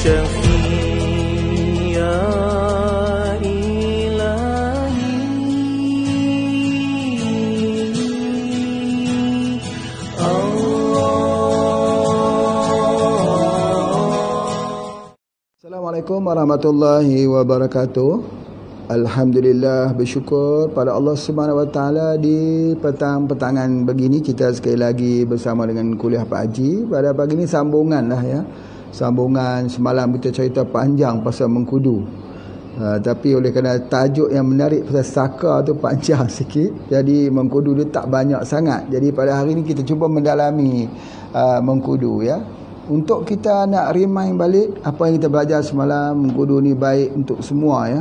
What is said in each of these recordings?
شفيع يا Assalamualaikum warahmatullahi wabarakatuh. Alhamdulillah, bersyukur pada Allah Subhanahu Wa Taala di petang-petangan begini kita sekali lagi bersama dengan kuliah Pak Haji. Pada pagi ini sambungan lah ya. Sambungan semalam kita cerita panjang pasal mengkudu. Tapi oleh kerana tajuk yang menarik pasal saka tu panjang sikit, jadi mengkudu dia tak banyak sangat. Jadi pada hari ini kita cuba mendalami mengkudu ya. Untuk kita nak remind balik apa yang kita belajar semalam, mengkudu ni baik untuk semua ya.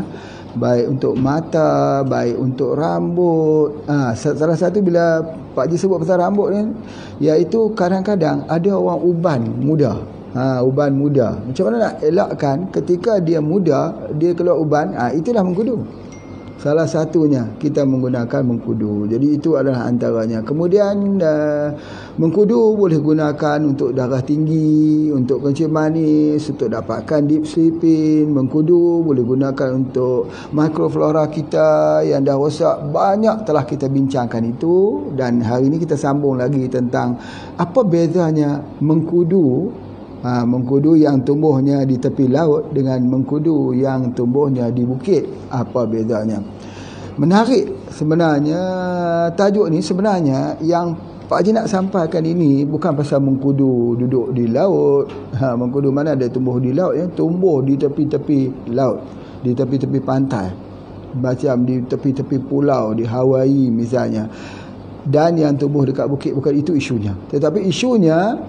Baik untuk mata, baik untuk rambut. Salah satu bila Pak Haji sebut pasal rambut ni, iaitu kadang-kadang ada orang uban muda. Uban muda. Macam mana nak elakkan ketika dia muda, dia keluar uban, itulah mengkudu. Salah satunya kita menggunakan mengkudu. Jadi itu adalah antaranya. Kemudian mengkudu boleh gunakan untuk darah tinggi, untuk kencing manis, untuk dapatkan deep sleeping. Mengkudu boleh gunakan untuk mikroflora kita yang dah rosak. Banyak telah kita bincangkan itu. Dan hari ini kita sambung lagi tentang apa bezanya mengkudu. Mengkudu yang tumbuhnya di tepi laut dengan mengkudu yang tumbuhnya di bukit. Apa bezanya? Menarik sebenarnya tajuk ni, sebenarnya yang Pak Haji nak sampaikan ini bukan pasal mengkudu duduk di laut. Mengkudu mana ada tumbuh di laut ya? Tumbuh di tepi-tepi laut, di tepi-tepi pantai. Macam di tepi-tepi pulau di Hawaii misalnya. Dan yang tumbuh dekat bukit, bukan itu isunya. Tetapi isunya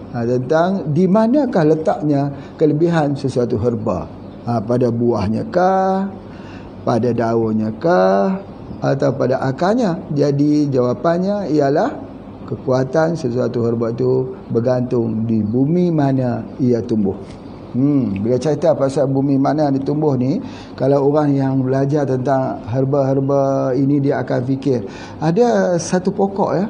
tentang di manakah letaknya kelebihan sesuatu herba. Pada buahnya kah, pada daunnya kah, atau pada akarnya. Jadi jawapannya ialah kekuatan sesuatu herba itu bergantung di bumi mana ia tumbuh. Bila cerita pasal bumi mana dia tumbuh ni, kalau orang yang belajar tentang herba-herba ini, dia akan fikir ada satu pokok ya,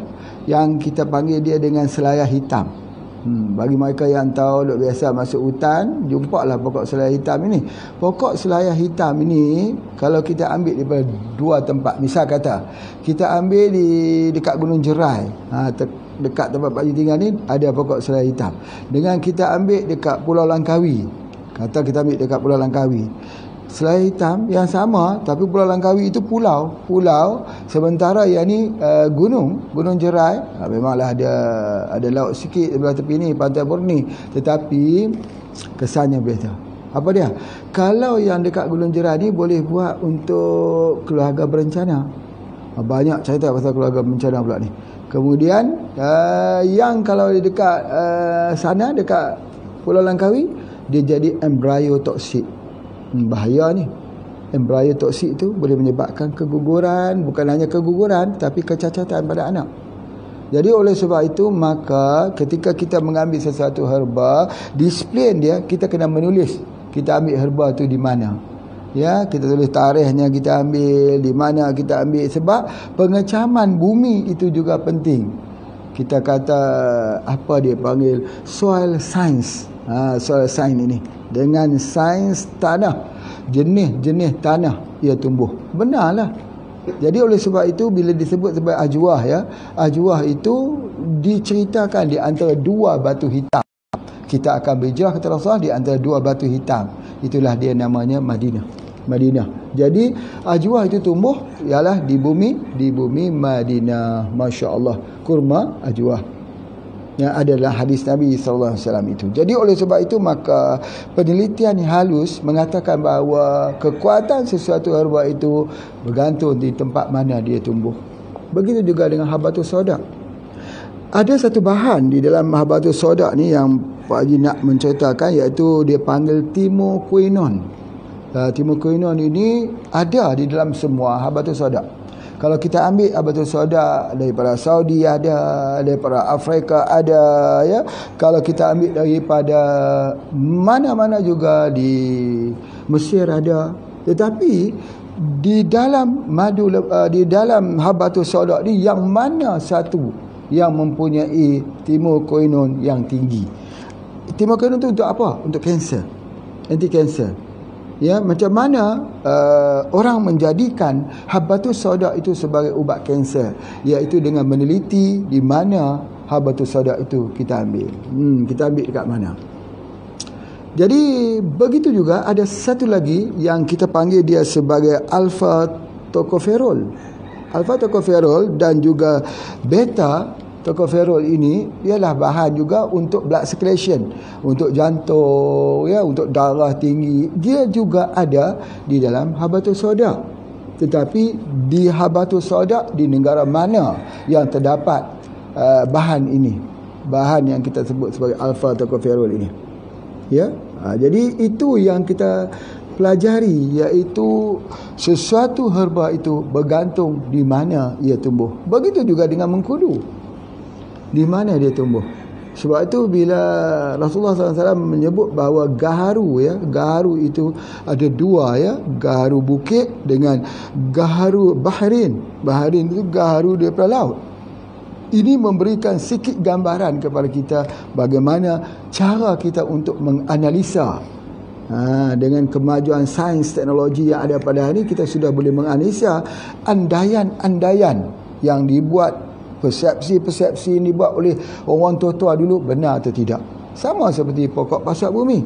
yang kita panggil dia dengan selaya hitam. Bagi mereka yang tahu duk biasa masuk hutan, jumpalah pokok selaya hitam ini. Pokok selaya hitam ini kalau kita ambil daripada dua tempat, misal kata kita ambil dekat Gunung Jerai, dekat tempat Pak Haji tinggal ni ada pokok selaya hitam. Dengan kita ambil dekat Pulau Langkawi, kata kita ambil dekat Pulau Langkawi, selaya hitam yang sama, tapi Pulau Langkawi itu pulau, sementara yang ni Gunung Jerai memanglah ada laut sikit sebelah tepi ni, Pantai Borni, tetapi kesannya beza. Apa dia? Kalau yang dekat Gunung Jerai ni boleh buat untuk keluarga berencana. Banyak cerita pasal keluarga berencana pula ni. Kemudian yang kalau dekat sana, dekat Pulau Langkawi, dia jadi embryo toksik. Bahaya ni. Embryo toksik tu boleh menyebabkan keguguran. Bukan hanya keguguran, tapi kecacatan pada anak. Jadi oleh sebab itu, maka ketika kita mengambil sesuatu herba, disiplin dia, kita kena menulis kita ambil herba tu di mana. Ya, kita tulis tarikhnya kita ambil, di mana kita ambil. Sebab pengecaman bumi itu juga penting. Kita kata apa dia panggil soil science. Soil science ini dengan sains tanah, jenis-jenis tanah ia tumbuh. Benarlah. Jadi oleh sebab itu bila disebut sebagai ajwah ya, ajwah itu diceritakan di antara dua batu hitam. Kita akan berhijrah kata Rasulullah di antara dua batu hitam. Itulah dia namanya Madinah. Jadi ajwah itu tumbuh ialah di bumi Madinah. Masya-Allah, kurma ajwah yang adalah hadis Nabi sallallahu alaihi wasallam itu. Jadi oleh sebab itu, maka penelitian yang halus mengatakan bahawa kekuatan sesuatu herba itu bergantung di tempat mana dia tumbuh. Begitu juga dengan habatus sauda. Ada satu bahan di dalam habatus sauda ni yang Pak Haji nak menceritakan, iaitu dia panggil timokuinon. Timokuinon ini ada di dalam semua habatus sauda. Kalau kita ambil habatus sauda daripada Saudi ada, daripada Afrika ada ya. Kalau kita ambil daripada mana-mana juga di Mesir ada. Tetapi di dalam di dalam habatus sauda ni, yang mana satu yang mempunyai timokuinon yang tinggi? Timokuinon itu untuk apa? Untuk kanser. anti kanser. Ya, macam mana orang menjadikan habbatus sauda itu sebagai ubat kanser, iaitu dengan meneliti di mana habbatus sauda itu kita ambil. Kita ambil dekat mana. Jadi begitu juga ada satu lagi yang kita panggil dia sebagai alpha tocopherol. Alpha tocopherol dan juga beta tocopherol ini ialah bahan juga untuk blood circulation, untuk jantung, ya, untuk darah tinggi. Dia juga ada di dalam habbatus sauda. Tetapi di habbatus sauda di negara mana yang terdapat bahan ini, bahan yang kita sebut sebagai alpha tocopherol ini, ya. Jadi itu yang kita pelajari, iaitu sesuatu herba itu bergantung di mana ia tumbuh. Begitu juga dengan mengkudu, di mana dia tumbuh. Sebab itu bila Rasulullah SAW menyebut bahawa gaharu, ya, gaharu itu ada dua, ya, gaharu bukit dengan gaharu bahrin. Bahrin itu gaharu daripada laut. Ini memberikan sikit gambaran kepada kita bagaimana cara kita untuk menganalisa. Dengan kemajuan sains teknologi yang ada pada hari ini, kita sudah boleh menganalisa andaian-andaian yang dibuat, persepsi-persepsi yang dibuat oleh orang tua-tua dulu benar atau tidak. Sama seperti pokok pasak bumi.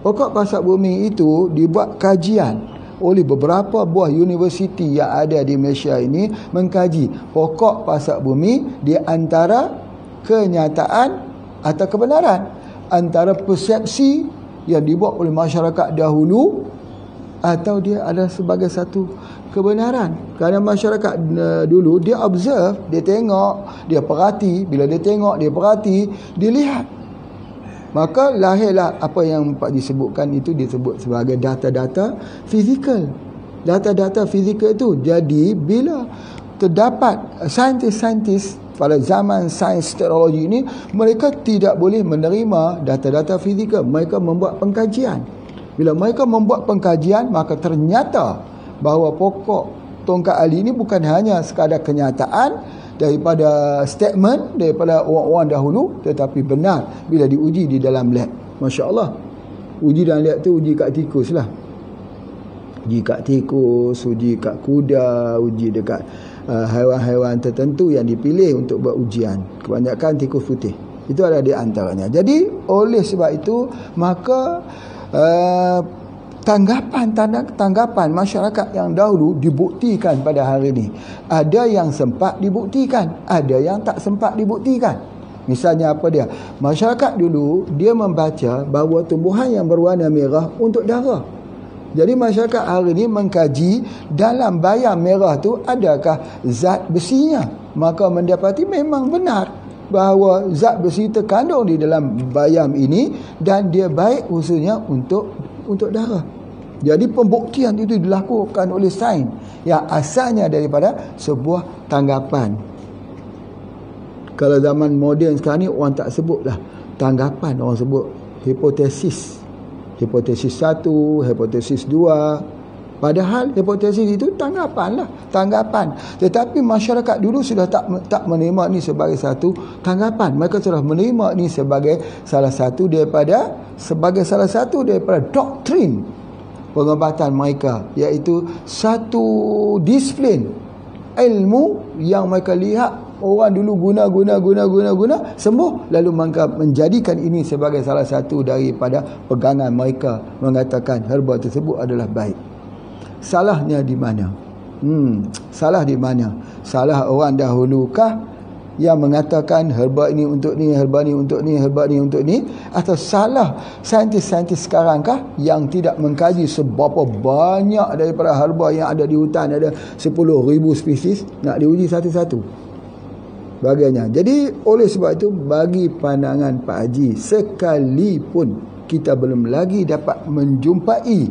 Pokok pasak bumi itu dibuat kajian oleh beberapa buah universiti yang ada di Malaysia ini, mengkaji pokok pasak bumi di antara kenyataan atau kebenaran, antara persepsi yang dibuat oleh masyarakat dahulu atau dia ada sebagai satu kebenaran. Kerana masyarakat dulu dia observe, dia tengok, dia perhati. Bila dia tengok, dia perhati, dia lihat, maka lahirlah apa yang Pak disebutkan itu disebut sebagai data-data fizikal. Data-data fizikal itu. Jadi bila terdapat saintis-saintis pada zaman sains teknologi ini, mereka tidak boleh menerima data-data fizikal. Mereka membuat pengkajian. Bila mereka membuat pengkajian, maka ternyata bahawa pokok tongkat ali ini bukan hanya sekadar kenyataan daripada statement daripada orang-orang dahulu, tetapi benar bila diuji di dalam lab. Masya Allah. Uji dalam lab tu uji kat tikus lah. Uji kat tikus, uji kat kuda, uji dekat haiwan-haiwan tertentu yang dipilih untuk buat ujian. Kebanyakan tikus putih. Itu ada di antaranya. Jadi oleh sebab itu, maka tanggapan masyarakat yang dahulu dibuktikan pada hari ini. Ada yang sempat dibuktikan, ada yang tak sempat dibuktikan. Misalnya apa dia? Masyarakat dulu dia membaca bahawa tumbuhan yang berwarna merah untuk darah. Jadi masyarakat hari ini mengkaji dalam bayam merah tu adakah zat besinya. Maka mendapati memang benar bahawa zat besi terkandung di dalam bayam ini dan dia baik khususnya untuk darah. Jadi pembuktian itu dilakukan oleh sains yang asalnya daripada sebuah tanggapan. Kalau zaman moden sekarang ni orang tak sebutlah tanggapan, orang sebut hipotesis. Hipotesis 1, hipotesis 2. Padahal hipotesis itu tanggapan lah, tanggapan. Tetapi masyarakat dulu sudah tak menerima ni sebagai satu tanggapan. Mereka sudah menerima ni sebagai salah satu daripada doktrin pengobatan mereka, iaitu satu disiplin ilmu yang mereka lihat orang dulu guna sembuh, lalu mereka menjadikan ini sebagai salah satu daripada pegangan mereka, mengatakan herba tersebut adalah baik. Salahnya di mana? Salah di mana? Salah orang dahulukah yang mengatakan herba ini untuk ni, herba ni untuk ni, herba ni untuk ni, atau salah saintis-saintis sekarangkah yang tidak mengkaji seberapa banyak daripada herba yang ada di hutan, ada 10,000 spesies, nak diuji satu-satu bagiannya. Jadi oleh sebab itu, bagi pandangan Pak Haji, sekalipun kita belum lagi dapat menjumpai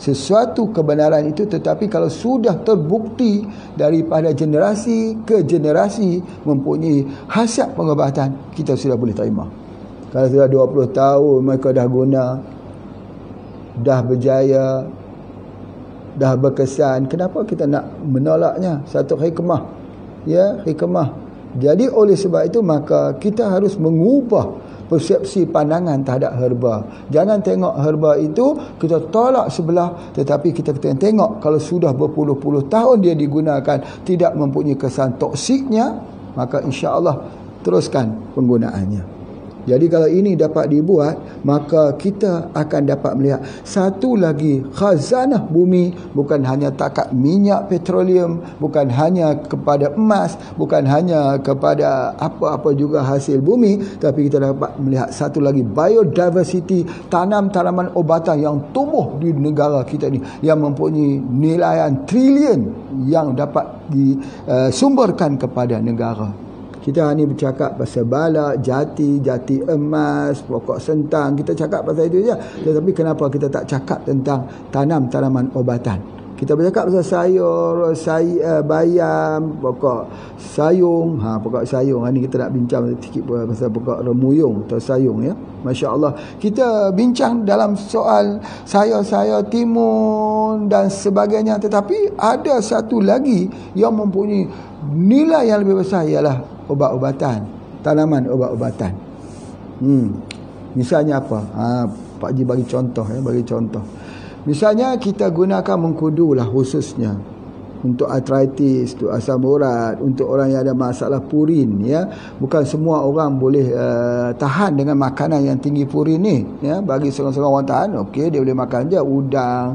sesuatu kebenaran itu, tetapi kalau sudah terbukti daripada generasi ke generasi mempunyai khasiat pengobatan, kita sudah boleh terima. Kalau sudah 20 tahun mereka dah guna, dah berjaya, dah berkesan, kenapa kita nak menolaknya? Satu hikmah, ya, hikmah. Jadi oleh sebab itu, maka kita harus mengubah persepsi pandangan terhadap herba. Jangan tengok herba itu kita tolak sebelah, tetapi kita tengok kalau sudah berpuluh-puluh tahun dia digunakan tidak mempunyai kesan toksiknya, maka insya-Allah teruskan penggunaannya. Jadi kalau ini dapat dibuat, maka kita akan dapat melihat satu lagi khazanah bumi, bukan hanya takat minyak petroleum, bukan hanya kepada emas, bukan hanya kepada apa-apa juga hasil bumi, tapi kita dapat melihat satu lagi biodiversity, tanaman-tanaman obatan yang tumbuh di negara kita ni, yang mempunyai nilaian trilion yang dapat disumberkan kepada negara. Kita ni bercakap pasal balak, jati emas, pokok sentang. Kita cakap pasal itu saja. Tetapi kenapa kita tak cakap tentang tanaman-tanaman obatan? Kita bercakap pasal sayur, bayam, pokok sayung. Pokok sayung. Ni kita nak bincang sikit pasal pokok remuyung atau sayung, ya. Masya Allah. Kita bincang dalam soal sayur-sayur timun dan sebagainya. Tetapi ada satu lagi yang mempunyai nilai yang lebih besar, ialah obat-obatan, tanaman obat-obatan. Misalnya apa? Pak Haji bagi contoh, ya, bagi contoh. Misalnya kita gunakan mengkudu lah, khususnya untuk artritis, untuk asam urat, untuk orang yang ada masalah purin, ya. Bukan semua orang boleh tahan dengan makanan yang tinggi purin ni, ya. Bagi seorang-seorang orang tahan, okey, dia boleh makan je udang,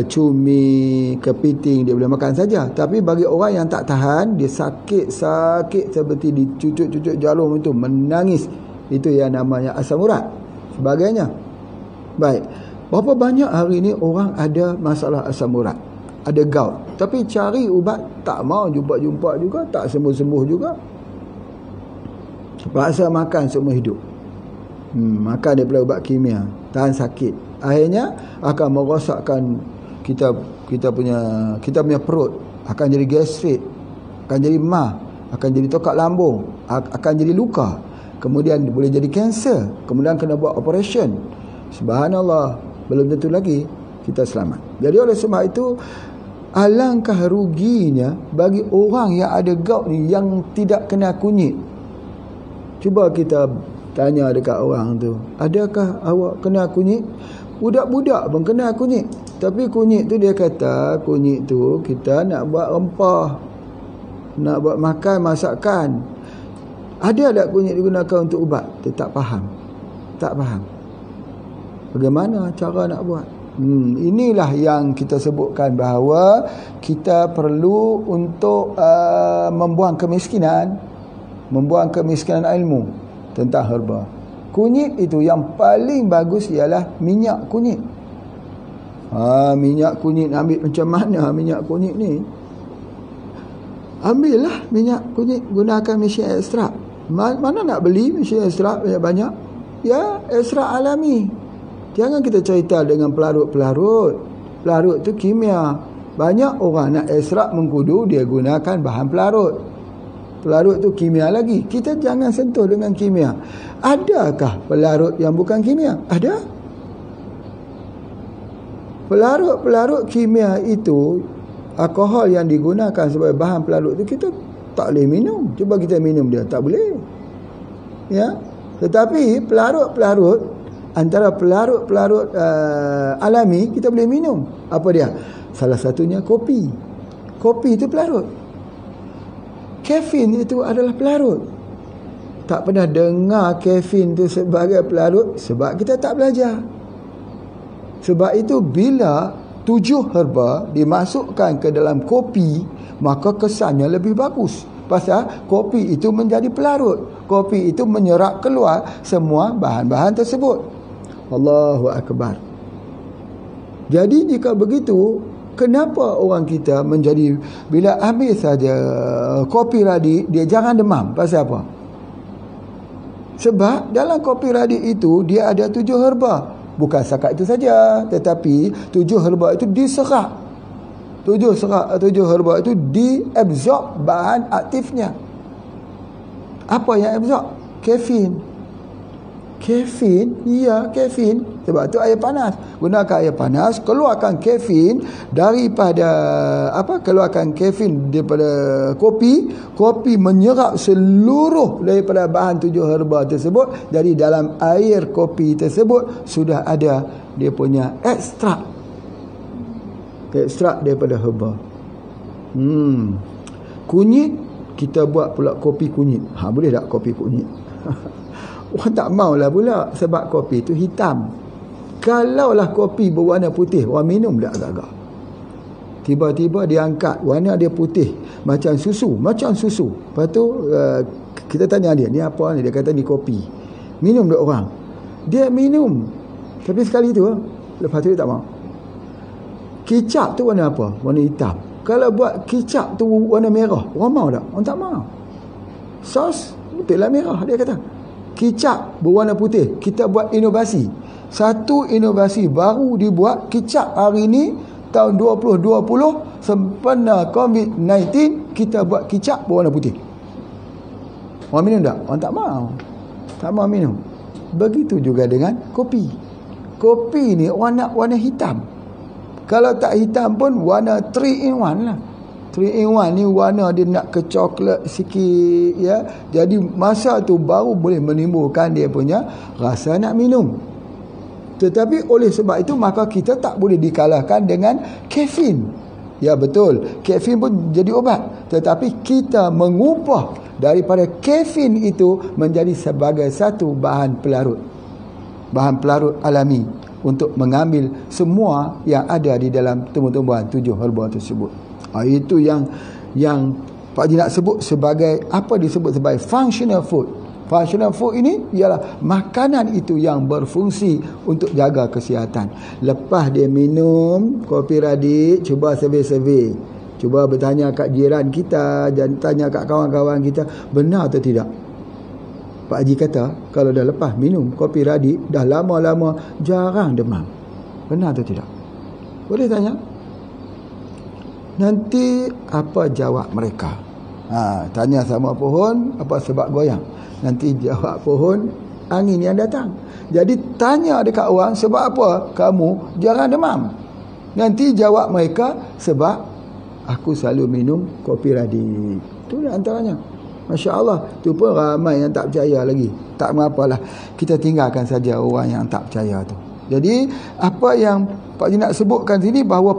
cumi, kepiting, dia boleh makan saja. Tapi bagi orang yang tak tahan, dia sakit seperti dicucuk-cucuk jarum itu, menangis. Itu yang namanya asam urat, sebagainya. Baik, berapa banyak hari ini orang ada masalah asam urat, ada gout, tapi cari ubat tak mau jumpa juga, tak sembuh-sembuh juga. Terpaksa makan seumur hidup. Makan daripada ubat kimia, tahan sakit. Akhirnya akan merosakkan kita punya perut, akan jadi gastrit, akan jadi mah, akan jadi tokak lambung, akan jadi luka, kemudian boleh jadi kanser, kemudian kena buat operation. Subhanallah, belum tentu lagi kita selamat. Jadi oleh sebab itu, alangkah ruginya bagi orang yang ada gout ni, yang tidak kena kunyit. Cuba kita tanya dekat orang tu, adakah awak kena kunyit? Budak-budak pun kena kunyit. Tapi kunyit tu dia kata, kunyit tu kita nak buat rempah, nak buat makan, masakan. Ada tak kunyit digunakan untuk ubat? Dia tak faham. Tak faham. Bagaimana cara nak buat? Inilah yang kita sebutkan bahawa kita perlu untuk membuang kemiskinan ilmu tentang herba. Kunyit itu yang paling bagus ialah minyak kunyit. Minyak kunyit ambil macam mana minyak kunyit ni? Ambillah minyak kunyit, gunakan mesin ekstrak. Mana nak beli mesin ekstrak banyak? Ya, ekstrak alami. Jangan kita cerita dengan pelarut-pelarut. Pelarut tu kimia. Banyak orang nak ekstrak mengkudu, dia gunakan bahan pelarut. Pelarut tu kimia lagi. Kita jangan sentuh dengan kimia. Adakah pelarut yang bukan kimia? Ada. Pelarut-pelarut kimia itu, alkohol yang digunakan sebagai bahan pelarut itu, kita tak boleh minum. Cuba kita minum dia, tak boleh. Ya. Tetapi pelarut-pelarut, antara pelarut-pelarut alami, kita boleh minum. Apa dia? Salah satunya kopi. Kopi itu pelarut. Kafein itu adalah pelarut. Tak pernah dengar kafein itu sebagai pelarut sebab kita tak belajar. Sebab itu bila 7 herba dimasukkan ke dalam kopi, maka kesannya lebih bagus. Pasal kopi itu menjadi pelarut. Kopi itu menyerap keluar semua bahan-bahan tersebut. Allahu Akbar. Jadi jika begitu, kenapa orang kita menjadi, bila ambil saja kopi radi, dia jangan demam? Pasal apa? Sebab dalam kopi radi itu dia ada 7 herba. Bukan setakat itu saja, tetapi 7 herba itu diserap. 7 herba itu diabsorb bahan aktifnya. Apa yang absorb? Kafein. Kafein, ya kafein. Sebab tu air panas. Gunakan air panas, keluarkan kafein daripada keluarkan kafein daripada kopi. Kopi menyerap seluruh daripada bahan 7 herba tersebut. Jadi dalam air kopi tersebut sudah ada dia punya ekstrak daripada herba. Kunyit, kita buat pula kopi kunyit. Boleh tak kopi kunyit? Orang tak maulah pula sebab kopi tu hitam. Kalaulah kopi berwarna putih, orang minum tak agak-agak. Tiba-tiba dia angkat, warna dia putih macam susu. Lepas tu kita tanya dia, ni apa ni? Dia kata ni kopi. Minum tak orang? Dia minum. Tapi sekali tu, lepas tu dia tak mau. Kicap tu warna apa? Warna hitam. Kalau buat kicap tu warna merah, orang mau tak? Orang tak mau. Sos betul lah merah, dia kata. Kicap berwarna putih, kita buat inovasi. Satu inovasi baru dibuat, kicap hari ni tahun 2020 sempena COVID-19, kita buat kicap berwarna putih. Orang minum tak? Orang tak mau. Tak mau minum. Begitu juga dengan kopi. Kopi ni orang nak warna hitam. Kalau tak hitam pun warna 3 in 1 lah. 3 in 1 ni warna dia nak ke coklat sikit, ya. Jadi masa tu baru boleh menimbulkan dia punya rasa nak minum. Tetapi oleh sebab itu maka kita tak boleh dikalahkan dengan kafein. Ya betul, kafein pun jadi obat. Tetapi kita mengubah daripada kafein itu menjadi sebagai satu bahan pelarut. Bahan pelarut alami untuk mengambil semua yang ada di dalam tumbuh-tumbuhan 7 herba tersebut. Itu yang Pak Haji nak sebut sebagai apa disebut sebagai functional food. Functional food ini ialah makanan itu yang berfungsi untuk jaga kesihatan. Lepas dia minum kopi radik, cuba survey. Cuba bertanya kat jiran kita, dan tanya kat kawan-kawan kita, benar atau tidak? Pak Haji kata, kalau dah lepas minum kopi radik, dah lama-lama jarang demam. Benar atau tidak? Boleh tanya. Nanti apa jawab mereka? Tanya sama pohon, apa sebab goyang? Nanti jawab pohon, angin yang datang. Jadi tanya dekat orang, sebab apa kamu jarang demam? Nanti jawab mereka, sebab aku selalu minum kopi radik. Itu antaranya. Masya Allah, tu pun ramai yang tak percaya lagi. Tak mengapalah, kita tinggalkan saja orang yang tak percaya tu. Jadi apa yang Pak Haji nak sebutkan sini, bahawa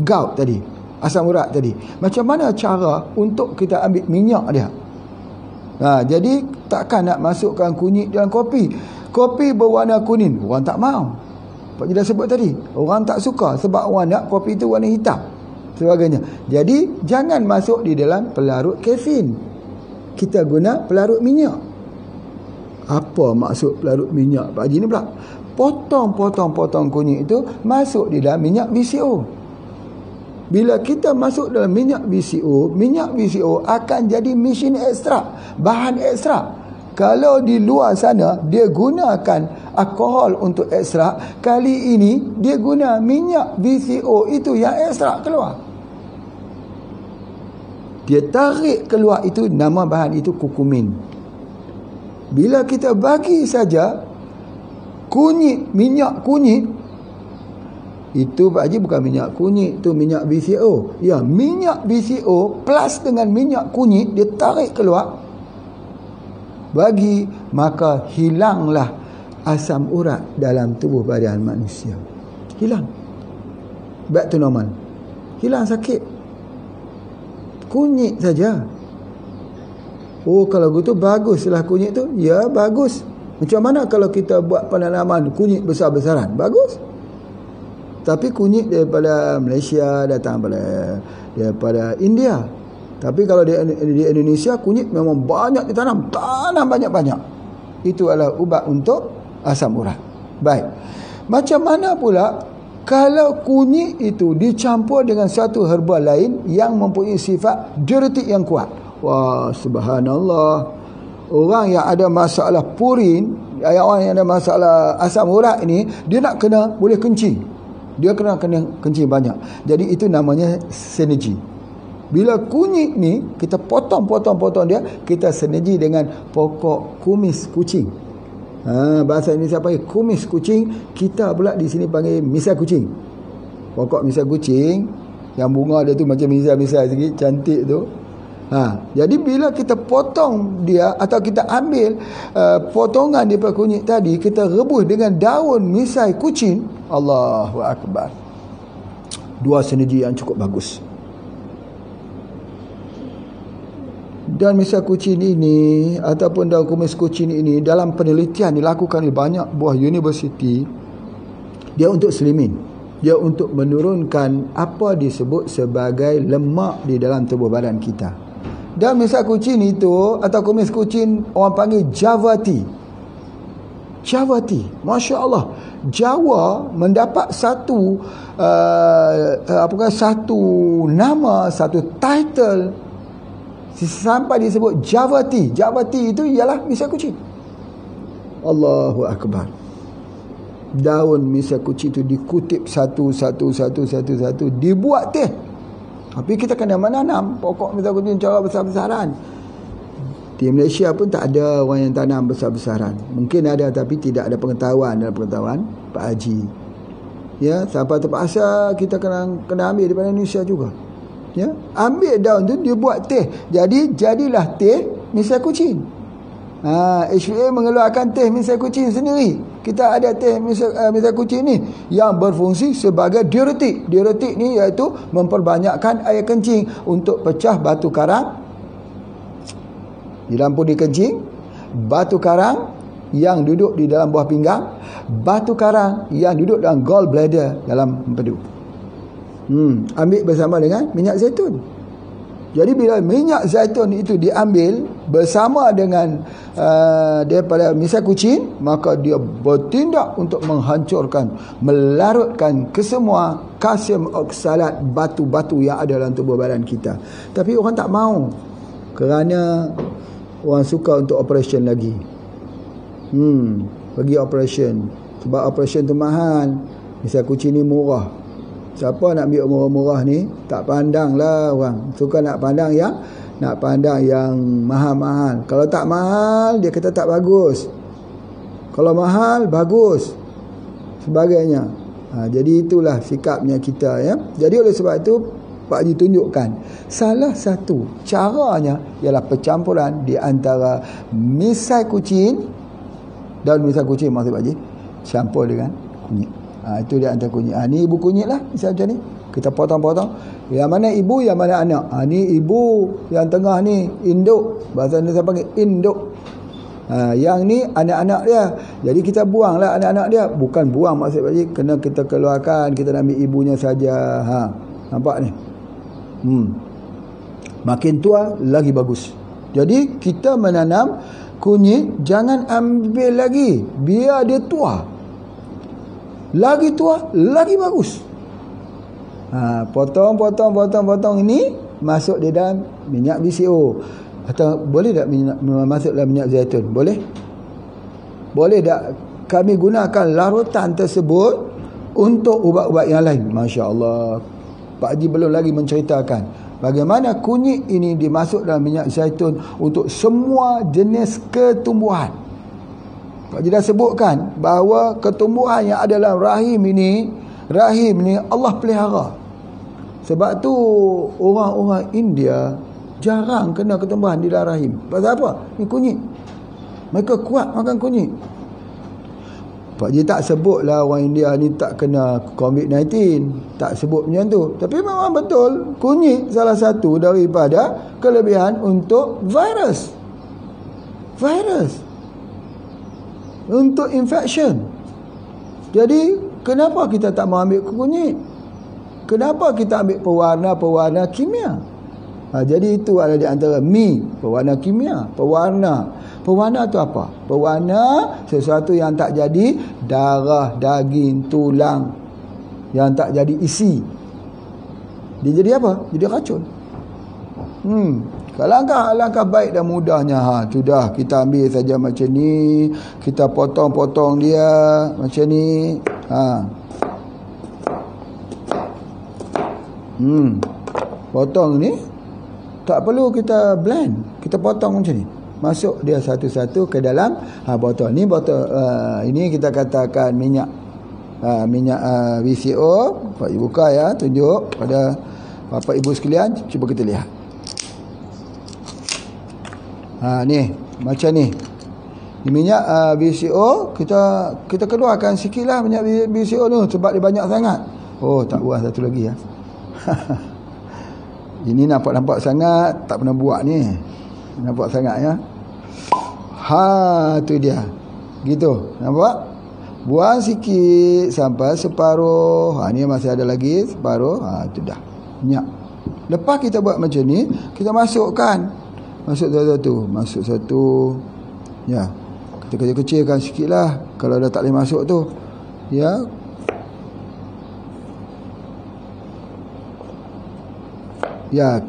gout tadi, asam urat tadi, macam mana cara untuk kita ambil minyak dia. Jadi takkan nak masukkan kunyit dalam kopi. Kopi berwarna kuning, orang tak mau. Pak Haji dah sebut tadi, orang tak suka sebab orang nak kopi itu warna hitam sebagainya. Jadi jangan masuk di dalam pelarut kafein. Kita guna pelarut minyak. Apa maksud pelarut minyak Pak Haji ni pula? Potong kunyit itu masuk di dalam minyak VCO. Bila kita masuk dalam minyak VCO akan jadi mesin ekstrak, bahan ekstrak. Kalau di luar sana dia gunakan alkohol untuk ekstrak, kali ini dia guna minyak VCO itu yang ekstrak keluar. Dia tarik keluar itu, nama bahan itu kurkumin. Bila kita bagi saja minyak kunyit, itu Pak Haji bukan minyak kunyit, itu minyak VCO. Ya, minyak VCO plus dengan minyak kunyit, dia tarik keluar, bagi, maka hilanglah asam urat dalam tubuh badan manusia. Hilang. Back to normal. Hilang sakit. Kunyit saja. Kalau gitu baguslah kunyit tu. Ya, bagus. Macam mana kalau kita buat penanaman kunyit besar-besaran? Bagus. Tapi kunyit daripada Malaysia datang daripada India. Tapi kalau di Indonesia, kunyit memang banyak ditanam. Tanam banyak-banyak. Itu adalah ubat untuk asam urat. Baik. Macam mana pula kalau kunyit itu dicampur dengan satu herba lain yang mempunyai sifat diuretik yang kuat? Wah, subhanallah. Orang yang ada masalah purin, orang yang ada masalah asam urat ini, dia nak boleh kencing. Dia kena kencing banyak. Jadi itu namanya sinergi. Bila kunyit ni kita potong dia, kita sinergi dengan pokok kumis kucing. Bahasa Indonesia panggil kumis kucing, kita pula di sini panggil misai kucing. Pokok misai kucing yang bunga dia tu macam misai-misai sikit, cantik tu. Jadi bila kita potong dia atau kita ambil potongan daripada kunyit tadi, kita rebus dengan daun misai kucing, Allahu Akbar. Dua sinergi yang cukup bagus. Dan misai kucing ini ataupun daun kumis kucing ini dalam penelitian dilakukan di banyak buah universiti, dia untuk slimming, dia untuk menurunkan apa disebut sebagai lemak di dalam tubuh badan kita. Dan misai kucing itu atau kumis kucing orang panggil Java tea. Java tea, Masya Allah, Jawa mendapat satu satu nama, satu title sampai disebut Java tea. Java tea itu ialah misai kucing. Allahu Akbar. Daun misai kucing itu dikutip satu, dibuat teh. Tapi kita kena menanam pokok misai kucing cara besar-besaran. Di Malaysia pun tak ada orang yang tanam besar-besaran. Mungkin ada tapi tidak ada pengetahuan dalam pengetahuan Pak Haji. Ya, sampai terpaksa kita kena ambil daripada Indonesia juga. Ya, ambil daun tu dia buat teh. Jadi jadilah teh misai kucing. HVA mengeluarkan teh misai kucing sendiri. Kita ada teh misai kucing ni yang berfungsi sebagai diuretik. Diuretik ni iaitu memperbanyakkan air kencing untuk pecah batu karang di dalam pudi kencing, batu karang yang duduk di dalam buah pinggang, batu karang yang duduk dalam gallbladder dalam empedu. Ambil bersama dengan minyak zaitun. Jadi bila minyak zaitun itu diambil bersama dengan daripada misai kucing, maka dia bertindak untuk menghancurkan, melarutkan kesemua kalsium oksalat, batu-batu yang ada dalam tubuh badan kita. Tapi orang tak mau, kerana orang suka untuk operation lagi. Pergi operation. Sebab operation tu mahal. Misai kucing ni murah. Siapa nak ambil murah-murah ni, tak pandang lah orang. Suka nak pandang yang mahal-mahal. Kalau tak mahal, dia kata tak bagus. Kalau mahal, bagus. Sebagainya. Jadi itulah sikapnya kita, ya. Jadi oleh sebab itu Pak Haji tunjukkan salah satu caranya ialah percampuran di antara misai kucing dan misai kucing, maksud Pak Haji campur dengan kunyit. Itu dia antara kunyit. Ni ibu kunyit lah, misalnya macam ni. Kita potong-potong. Yang mana ibu, yang mana anak. Ni ibu, yang tengah ni induk. Bahasa Indonesia panggil induk. Yang ni anak-anak dia. Jadi kita buang lah anak-anak dia. Bukan buang maksud Pak Haji, kena kita keluarkan. Kita nak ambil ibunya saja. Nampak ni? Makin tua lagi bagus. Jadi kita menanam kunyit, jangan ambil lagi, biar dia tua. Lagi tua lagi bagus. Potong ini masuk di dalam minyak BCO. Atau boleh tak masuk dalam minyak zaitun? Boleh? Boleh tak kami gunakan larutan tersebut untuk ubat-ubat yang lain? Masya Allah, Pak Haji belum lagi menceritakan bagaimana kunyit ini dimasuk dalam minyak zaitun untuk semua jenis ketumbuhan. Pak Haji dah sebutkan bahawa ketumbuhan yang ada dalam rahim ni Allah pelihara. Sebab tu orang-orang India jarang kena ketumbuhan di dalam rahim. Pasal apa? Ni kunyit. Mereka kuat makan kunyit. Pak Haji tak sebutlah orang India ni tak kena COVID-19. Tak sebut macam tu. Tapi memang betul, kunyit salah satu daripada kelebihan untuk virus. Untuk infection. Jadi kenapa kita tak mau ambil kunyit? Kenapa kita ambil pewarna kimia? Jadi itu adalah di antara pewarna kimia. Pewarna tu apa? Pewarna sesuatu yang tak jadi darah, daging, tulang, yang tak jadi isi. Dia jadi apa? Jadi racun. Kalau langkah baik dan mudahnya, sudah kita ambil saja macam ni, kita potong-potong dia macam ni. Potong ni tak perlu kita blend, kita potong macam ni. masuk dia satu-satu ke dalam botol. Ni botol ini kita katakan minyak VCO. Pak Ibu buka ya, tunjuk pada Bapak Ibu sekalian, cuba kita lihat. Ni macam ni. Ni minyak VCO, kita keluarkan sikitlah minyak VCO tu sebab dia banyak sangat. Oh, tak buat satu lagi ya. Ini nampak sangat, tak pernah buat ni. Nampak sangat ya. Tu dia. Gitu, nampak? Buang sikit sampai separuh. Ni masih ada lagi separuh. Itu dah. Minyak. Lepas kita buat macam ni, kita masukkan. Masuk satu. Ya. Kita kecil-kecilkan sikit lah kalau dah tak boleh masuk tu. Ya. Ya.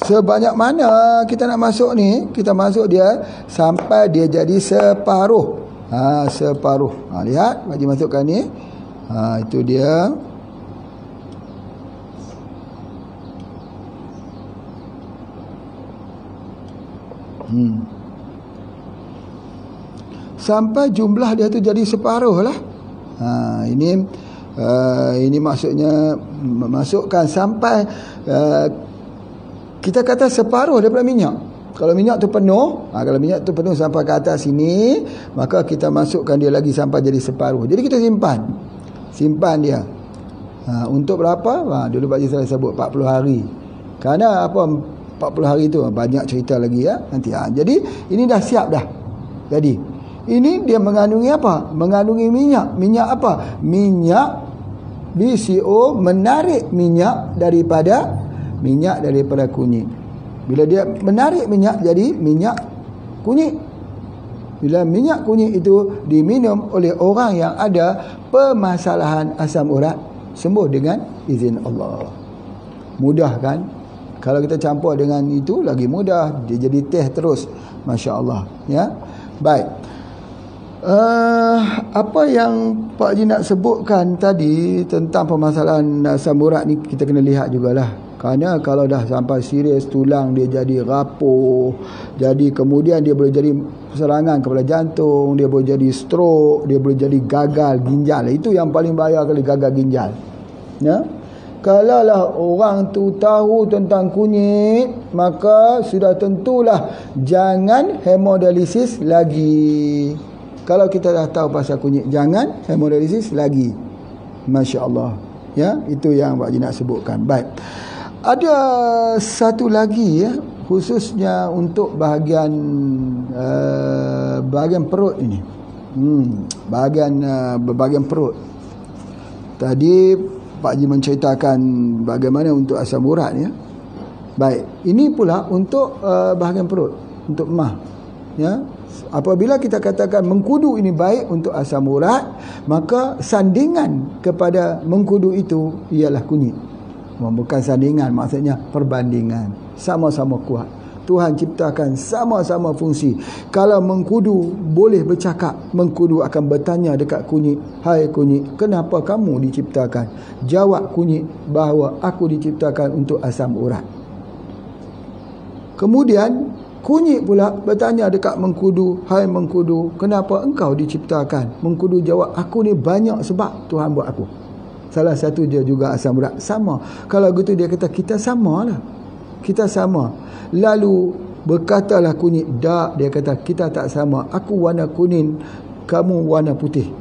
Sebanyak mana kita nak masuk ni, kita masuk dia sampai dia jadi separuh. Separuh. Lihat, bagi masukkan ni. Itu dia. Sampai jumlah dia tu jadi separuh lah. Ini maksudnya masukkan sampai kita kata separuh daripada minyak. Kalau minyak tu penuh, kalau minyak tu penuh sampai ke atas sini, maka kita masukkan dia lagi sampai jadi separuh. Jadi kita simpan dia. Untuk berapa? Dulu Pak Haji saya sebut 40 hari. Kerana apa 40 hari tu banyak cerita lagi ya nanti. Jadi ini dah siap dah. Jadi ini dia mengandungi apa? Mengandungi minyak. Minyak apa? Minyak VCO menarik minyak daripada kunyit. Bila dia menarik minyak jadi minyak kunyit. Bila minyak kunyit itu diminum oleh orang yang ada permasalahan asam urat, sembuh dengan izin Allah. Mudah kan? Kalau kita campur dengan itu lagi mudah, dia jadi teh terus. Masya Allah ya. Baik. Apa yang Pak Haji nak sebutkan tadi tentang permasalahan asam urat ni, kita kena lihat jugalah. Kerana kalau dah sampai serius, tulang dia jadi rapuh, jadi kemudian dia boleh jadi serangan kepala jantung, dia boleh jadi stroke, dia boleh jadi gagal ginjal. Itu yang paling bahaya kali, gagal ginjal ya. Kalaulah orang tu tahu tentang kunyit, maka sudah tentulah jangan hemodialisis lagi. Kalau kita dah tahu pasal kunyit, jangan hemodialisis lagi. Masya Allah ya, itu yang Pak Haji nak sebutkan. Baik, ada satu lagi ya, khususnya untuk bahagian perut ini. Bahagian perut. Tadi Pak Haji menceritakan bagaimana untuk asam urat ya. Baik, ini pula untuk bahagian perut, untuk emah ya. Apabila kita katakan mengkudu ini baik untuk asam urat, maka sandingan kepada mengkudu itu ialah kunyit. Bukan sandingan, maksudnya perbandingan. Sama-sama kuat. Tuhan ciptakan sama-sama fungsi. Kalau mengkudu boleh bercakap, mengkudu akan bertanya dekat kunyit, "Hai kunyit, kenapa kamu diciptakan?" Jawab kunyit bahawa aku diciptakan untuk asam urat. Kemudian kunyit pula bertanya dekat mengkudu, "Hai mengkudu, kenapa engkau diciptakan?" Mengkudu jawab, "Aku ni banyak sebab Tuhan buat aku. Salah satu dia juga asam urat." Sama. Kalau gitu dia kata kita sama lah. Kita sama. Lalu berkatalah kunyit, "Tak," dia kata, "kita tak sama. Aku warna kuning, kamu warna putih."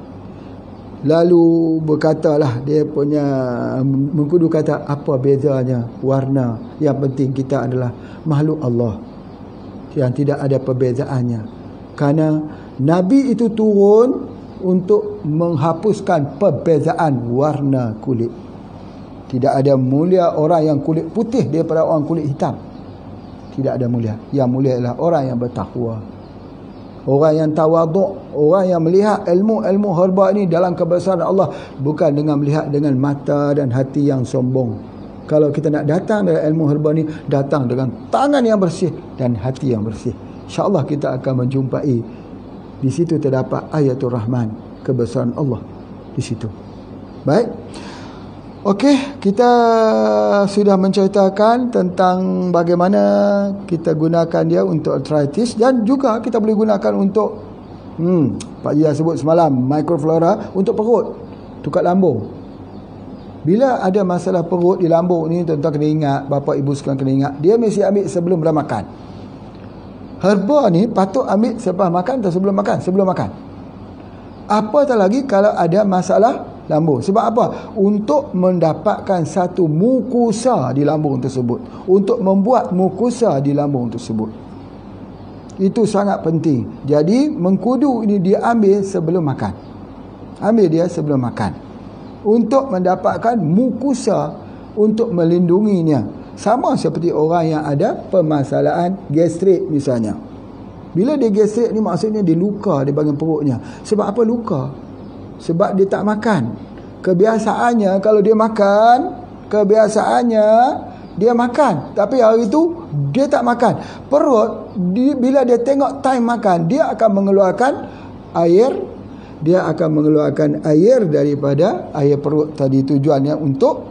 Lalu berkatalah dia punya mengkudu kata, "Apa bezanya warna? Yang penting kita adalah makhluk Allah yang tidak ada perbezaannya." Karena Nabi itu turun untuk menghapuskan perbezaan warna kulit. Tidak ada mulia orang yang kulit putih daripada orang kulit hitam. Tidak ada mulia. Yang mulia adalah orang yang bertakwa, orang yang tawaduk, orang yang melihat ilmu-ilmu herba ini dalam kebesaran Allah, bukan dengan melihat dengan mata dan hati yang sombong. Kalau kita nak datang dari ilmu herba ni, datang dengan tangan yang bersih dan hati yang bersih. InsyaAllah kita akan menjumpai di situ terdapat ayatul Rahman, kebesaran Allah di situ. Baik. Okey, kita sudah menceritakan tentang bagaimana kita gunakan dia untuk arthritis, dan juga kita boleh gunakan untuk Pak Jia sebut semalam, microflora untuk perut, tukar lambung. Bila ada masalah perut di lambung ni, tuan-tuan kena ingat, bapa ibu sekalian kena ingat, dia mesti ambil sebelum dah makan. Herba ni patut ambil selepas makan atau sebelum makan? Sebelum makan. Apatah lagi kalau ada masalah lambung. Sebab apa? Untuk mendapatkan satu mukosa di lambung tersebut. Untuk membuat mukosa di lambung tersebut. Itu sangat penting. Jadi mengkudu ini dia ambil sebelum makan. Ambil dia sebelum makan. Untuk mendapatkan mukosa, untuk melindunginya. Sama seperti orang yang ada permasalahan gastrik misalnya. Bila dia gastrik ni maksudnya dia luka di bahagian perutnya. Sebab apa luka? Sebab dia tak makan. Kebiasaannya kalau dia makan, dia makan. Tapi hari itu dia tak makan. Perut, bila dia tengok time makan, dia akan mengeluarkan air. Dia akan mengeluarkan air daripada air perut tadi, tujuannya untuk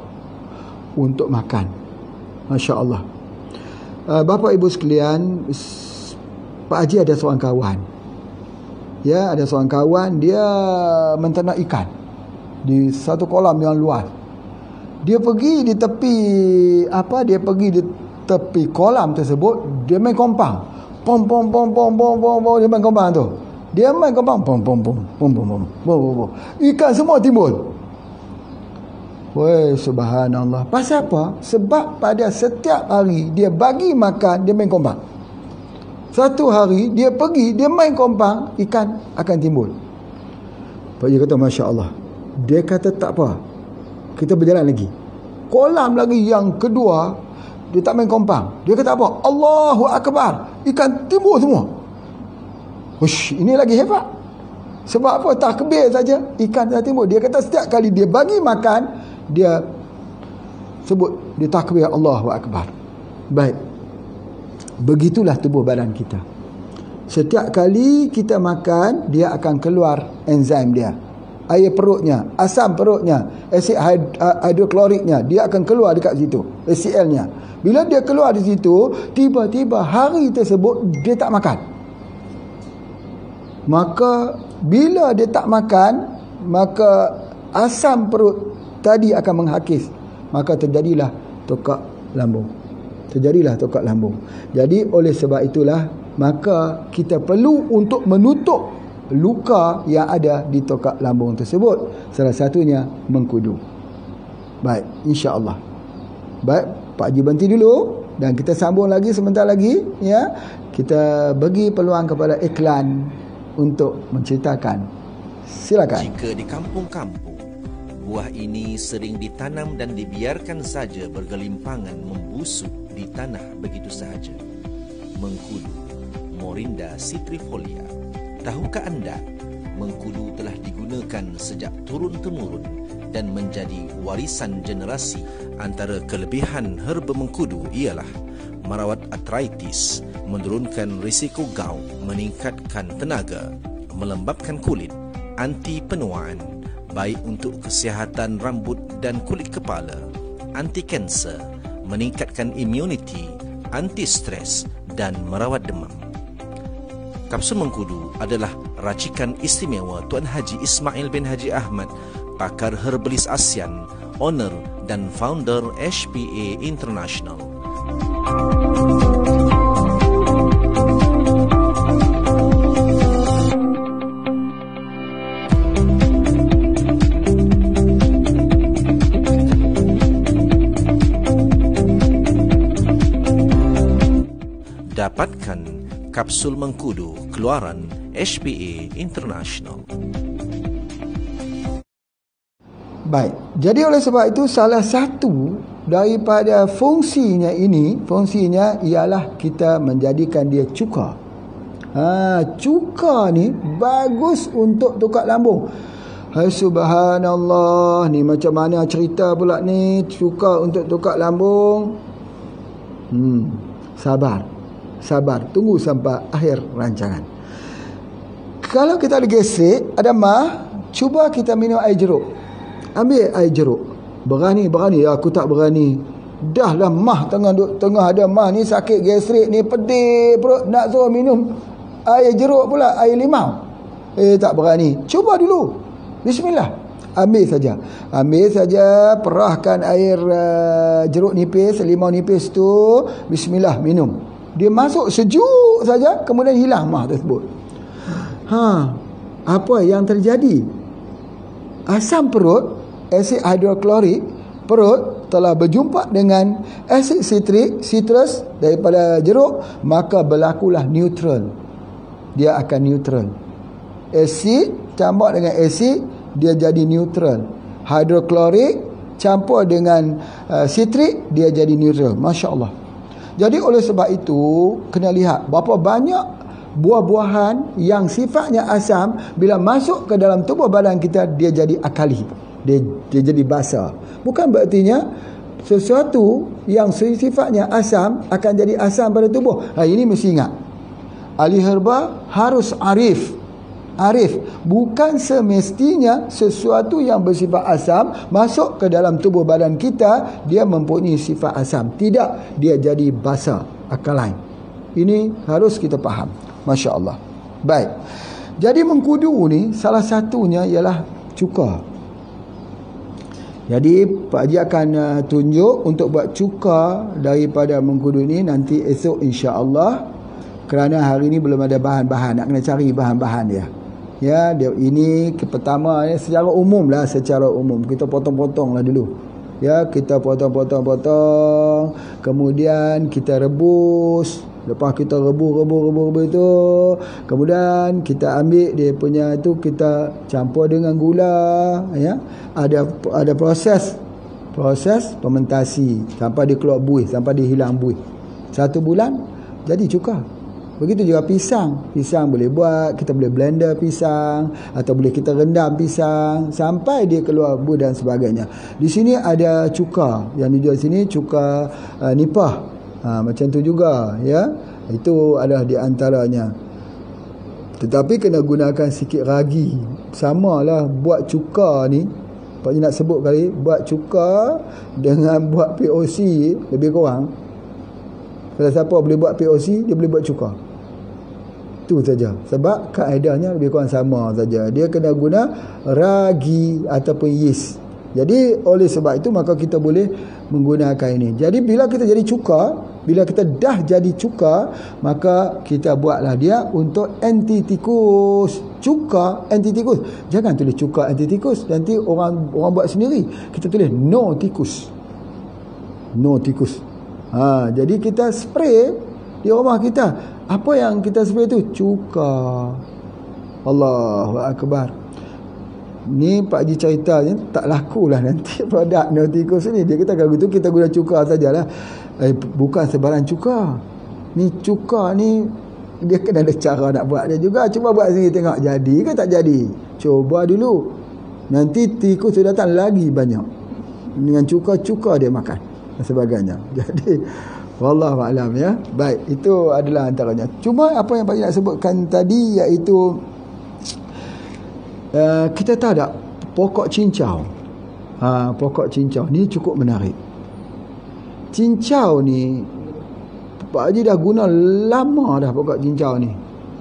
makan. Masya Allah. Bapa ibu sekalian, Pak Haji ada seorang kawan. Ya, ada seorang kawan, dia menternak ikan di satu kolam yang luas. Dia pergi di tepi kolam tersebut, dia main kompang. Pom dia main kompang tu. Dia main kompang pom. Ikan semua timbul. Woi, subhanallah. Pasal apa? Sebab pada setiap hari dia bagi makan, dia main kompang. Satu hari dia pergi, dia main kompang, ikan akan timbul. Pak Haji kata Masya Allah. Dia kata tak apa, kita berjalan lagi. Kolam lagi yang kedua, dia tak main kompang. Dia kata apa? Allahu Akbar. Ikan timbul semua. Ush, ini lagi hebat. Sebab apa? Takbir saja, ikan dah timbul. Dia kata setiap kali dia bagi makan, dia sebut, dia takbir Allahu Akbar. Baik. Begitulah tubuh badan kita. Setiap kali kita makan, dia akan keluar enzim dia. Air perutnya, asam perutnya, asid hidrokloriknya, dia akan keluar dekat situ, HCl-nya. Bila dia keluar di situ, tiba-tiba hari tersebut dia tak makan. Maka bila dia tak makan, maka asam perut tadi akan menghakis. Maka terjadilah tokak lambung. Jadi oleh sebab itulah, maka kita perlu untuk menutup luka yang ada di tokak lambung tersebut. Salah satunya mengkudu. Baik, insya-Allah. Baik, Pak Haji berhenti dulu dan kita sambung lagi sebentar lagi, ya. Kita bagi peluang kepada iklan untuk menceritakan. Silakan. Jika di kampung-kampung buah ini sering ditanam dan dibiarkan saja bergelimpangan membusuk di tanah begitu sahaja. Mengkudu, Morinda citrifolia. Tahukah anda, mengkudu telah digunakan sejak turun-temurun dan menjadi warisan generasi. Antara kelebihan herba mengkudu ialah merawat arthritis, menurunkan risiko gout, meningkatkan tenaga, melembabkan kulit, anti penuaan, baik untuk kesihatan rambut dan kulit kepala, anti kanser, meningkatkan immunity, anti stres dan merawat demam. Kapsul mengkudu adalah racikan istimewa Tuan Haji Ismail bin Haji Ahmad, pakar herbalis ASEAN, owner dan founder HPA International. Dapatkan kapsul mengkudu keluaran HPA International. Baik, jadi oleh sebab itu salah satu daripada fungsinya ialah kita menjadikan dia cuka. Cuka ni bagus untuk tukar lambung. Hai subhanallah, ni macam mana cerita pula ni, cuka untuk tukar lambung. Sabar, tunggu sampai akhir rancangan. Kalau kita ada gastrik, ada mah, cuba kita minum air jeruk. Ambil air jeruk. Berani. Ya, aku tak berani. Dah lah mah tengah ada mah ni, sakit gastrik ni, pedih perut, nak suruh minum air jeruk pula, air limau. Tak berani. Cuba dulu. Bismillah. Ambil saja, perahkan air jeruk nipis, limau nipis tu, bismillah, minum. Dia masuk sejuk saja, kemudian hilang mah tersebut. Apa yang terjadi? Asam perut, asid hidroklorik perut telah berjumpa dengan asid citrus daripada jeruk, maka berlakulah neutral. Dia akan neutral. Asid campur dengan asid, dia jadi neutral. Hidroklorik campur dengan citrik, dia jadi neutral. Masya Allah. Jadi oleh sebab itu, kena lihat berapa banyak buah-buahan yang sifatnya asam, bila masuk ke dalam tubuh badan kita, dia jadi akali. Dia jadi basah. Bukan berartinya sesuatu yang sifatnya asam akan jadi asam pada tubuh. Ini mesti ingat. Ahli herba harus arif. Bukan semestinya sesuatu yang bersifat asam masuk ke dalam tubuh badan kita, dia mempunyai sifat asam. Tidak, dia jadi basah, alkaline. Ini harus kita faham. Masya Allah. Baik. Jadi mengkudu ni salah satunya ialah cuka. Jadi Pak Haji akan tunjuk untuk buat cuka daripada mengkudu ni nanti esok insya-Allah. Kerana hari ni belum ada bahan-bahan, nak kena cari bahan-bahan dia. Ya, dia ini pertama ni secara umum kita potong-potong lah dulu. Ya, kita potong, kemudian kita rebus. Lepas kita rebus itu, kemudian kita ambil dia punya itu, kita campur dengan gula, ya. Ada proses fermentasi sampai dia keluar buih, sampai dia hilang buih. 1 bulan jadi cuka. Begitu juga pisang boleh buat, kita boleh blender pisang atau boleh kita rendam pisang sampai dia keluar buih dan sebagainya. Di sini ada cuka yang dijual sini, cuka nipah. Macam tu juga, ya. Itu adalah di antaranya. Tetapi kena gunakan sikit ragi. Samalah buat cuka ni, Pak Haji nak sebut kali, buat cuka dengan buat POC lebih kurang. Kalau siapa boleh buat POC, dia boleh buat cuka. Itu saja. Sebab kaedahnya lebih kurang sama saja. Dia kena guna ragi ataupun yeast. Jadi oleh sebab itu maka kita boleh menggunakan ini. Jadi bila kita jadi cuka, bila kita dah jadi cuka, maka kita buatlah dia untuk anti tikus. Cuka anti tikus. Jangan tulis cuka anti tikus, nanti orang buat sendiri. Kita tulis no tikus. Jadi kita spray di rumah kita. Apa yang kita spray tu? Cuka. Allahu Akbar. Ni Pak Haji cerita ni tak lakulah nanti produk no tikus ni. Dia kata kalau gitu kita guna cuka sajalah. Bukan sebarang cuka. Ni cuka ni dia kena ada cara nak buat dia juga. Cuba buat sendiri tengok jadi ke tak jadi. Cuba dulu. Nanti tikus tu datang lagi banyak. Dengan cuka dia makan dan sebagainya. Jadi wallahu a'lam, ya. Baik, itu adalah antaranya. Cuma apa yang Pak Haji nak sebutkan tadi iaitu kita tahu tak pokok cincau. Pokok cincau ni cukup menarik. Cincau ni Pak Haji dah guna lama dah pokok cincau ni.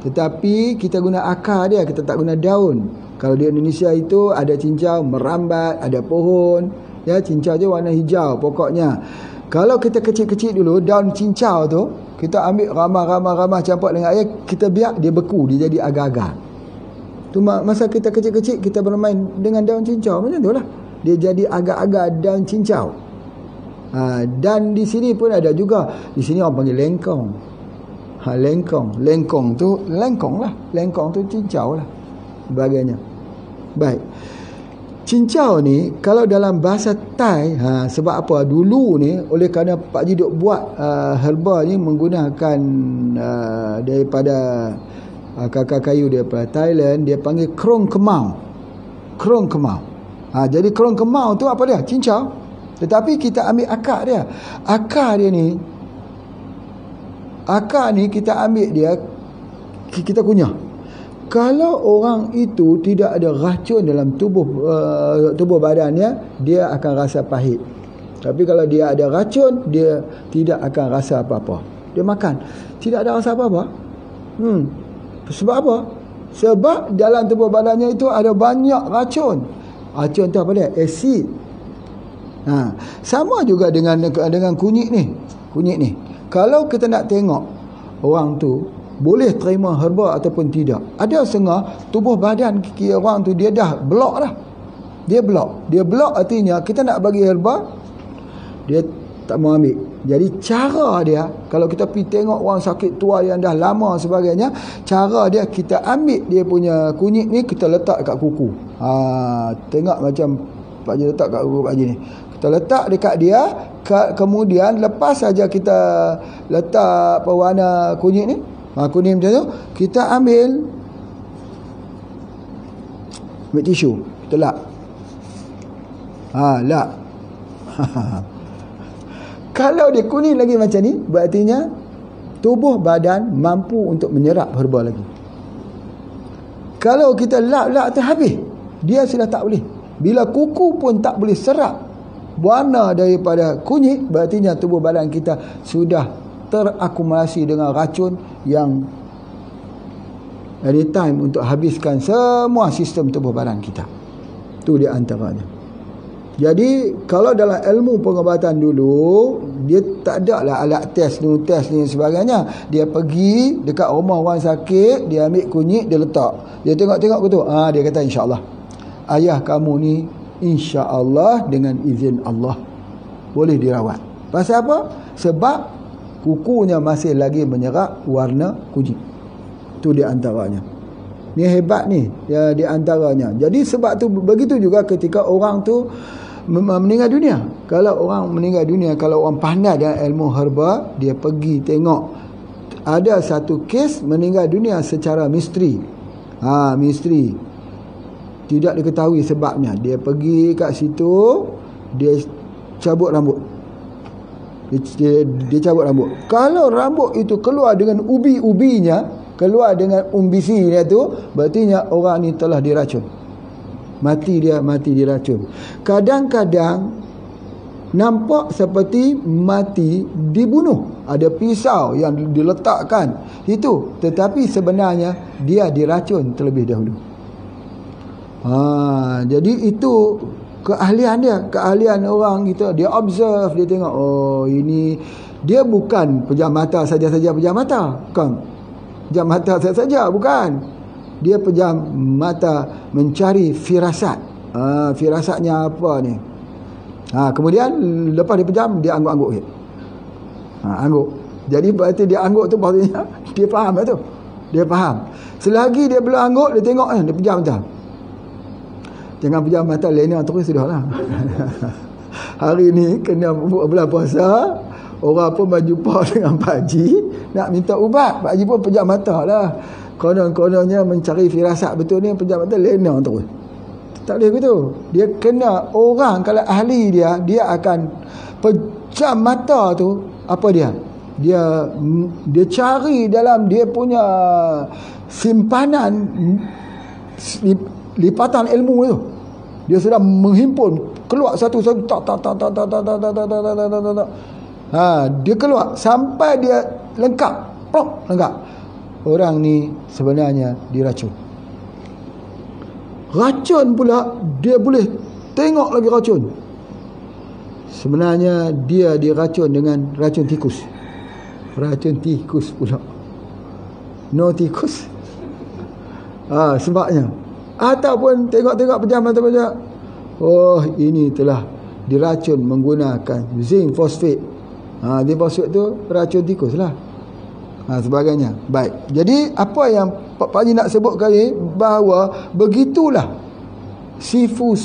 Tetapi kita guna akar dia, kita tak guna daun. Kalau di Indonesia itu ada cincau merambat, ada pohon, ya, cincau je warna hijau pokoknya. Kalau kita kecil-kecil dulu, daun cincau tu kita ambil ramah campur dengan air, kita biar dia beku, dia jadi agar-agar. Tu masa kita kecil-kecil kita bermain dengan daun cincau macam tu lah. Dia jadi agar-agar daun cincau. Dan di sini pun ada juga. Di sini orang panggil lengkong. Lengkong tu cincau lah. Sebagainya. Baik. Cincau ni kalau dalam bahasa Thai, sebab apa? Dulu ni oleh kerana Pak Haji duk buat herba ni menggunakan daripada kakak kayu daripada Thailand, dia panggil krong kemau. Jadi krong kemau tu apa dia? Cincau. Tetapi kita ambil akar dia. Akar ni kita ambil dia, kita kunyah. Kalau orang itu tidak ada racun dalam tubuh badannya, dia akan rasa pahit. Tapi kalau dia ada racun, dia tidak akan rasa apa-apa. Dia makan, tidak ada rasa apa-apa. Sebab apa? Sebab dalam tubuh badannya itu ada banyak racun. Racun tu apa dia? Asid. Sama juga dengan kunyit ni. Kalau kita nak tengok orang tu boleh terima herba ataupun tidak, ada setengah tubuh badan orang tu dia dah blok dah. Dia blok artinya kita nak bagi herba, dia tak mau ambil. Jadi cara dia, kalau kita pergi tengok orang sakit tua yang dah lama sebagainya, cara dia kita ambil dia punya kunyit ni, kita letak kat kuku. Tengok macam Pak Haji letak kat kuku Pak Haji ni. Kita letak dekat dia, kemudian lepas saja kita letak pewarna kunyit ni, kuning macam tu, kita ambil tisu, kita lap. Lap. Kalau dia kuning lagi macam ni, berartinya tubuh badan mampu untuk menyerap herba lagi. Kalau kita lap tu habis, dia sudah tak boleh. Bila kuku pun tak boleh serap warna daripada kunyit, berartinya tubuh badan kita sudah terakumulasi dengan racun yang anytime untuk habiskan semua sistem tubuh badan kita. Itu dia antaranya. Jadi kalau dalam ilmu pengobatan dulu, dia tak ada lah alat tes ni sebagainya. Dia pergi dekat rumah orang sakit, dia ambil kunyit, dia letak. Dia tengok-tengok betul. Dia kata insya-Allah, ayah kamu ni insya-Allah dengan izin Allah boleh dirawat. Pasal apa? Sebab kukunya masih lagi menyerap warna kunyit. Itu di antaranya. Ni hebat ni, ya, di antaranya. Jadi sebab tu begitu juga ketika orang tu meninggal dunia. Kalau orang meninggal dunia, kalau orang pandai dengan ilmu herba, dia pergi tengok ada satu kes meninggal dunia secara misteri. Misteri. Tidak diketahui sebabnya. Dia pergi kat situ, dia cabut rambut. Dia cabut rambut. Kalau rambut itu keluar dengan ubi-ubinya, keluar dengan umbisi dia tu, berartinya orang ni telah diracun. Mati diracun. Kadang-kadang nampak seperti mati dibunuh. Ada pisau yang diletakkan itu, tetapi sebenarnya dia diracun terlebih dahulu. Jadi itu keahlian orang kita. Dia observe, dia tengok, ini dia bukan pejam mata saja-saja, pejam mata. Bukan. Pejam mata saja, bukan. Dia pejam mata mencari firasat. Firasatnya apa ni? Kemudian lepas dia pejam, dia angguk-angguk. Angguk. Jadi berarti dia angguk tu maksudnya dia faham lah tu. Dia faham. Selagi dia belum angguk, dia tengok dia pejam mata. Jangan pejam mata lena terus sudahlah. Hari ni kena bulan puasa, orang pun berjumpa dengan Pak Haji nak minta ubat. Pak Haji pun pejam mata lah. Konon-kononnya mencari firasat betul ni, pejam mata lena terus. Tak boleh begitu. Dia kena orang, kalau ahli dia akan pejam mata tu, apa dia? Dia cari dalam dia punya simpanan lipatan ilmu tu. Dia sudah menghimpun, keluar satu-satu tak. Dia keluar sampai dia lengkap. Lengkap. Orang ni sebenarnya diracun. Racun pula dia boleh tengok lagi racun. Sebenarnya dia diracun dengan racun tikus. Racun tikus pula. No tikus. Sebabnya. Ataupun tengok-tengok pejam mata baca, ini telah diracun menggunakan zinc phosphate. Zinc phosphate tu racun tikus lah. Sebagainya. Baik. Jadi apa yang Pak Haji nak sebut kali, bahawa begitulah sifu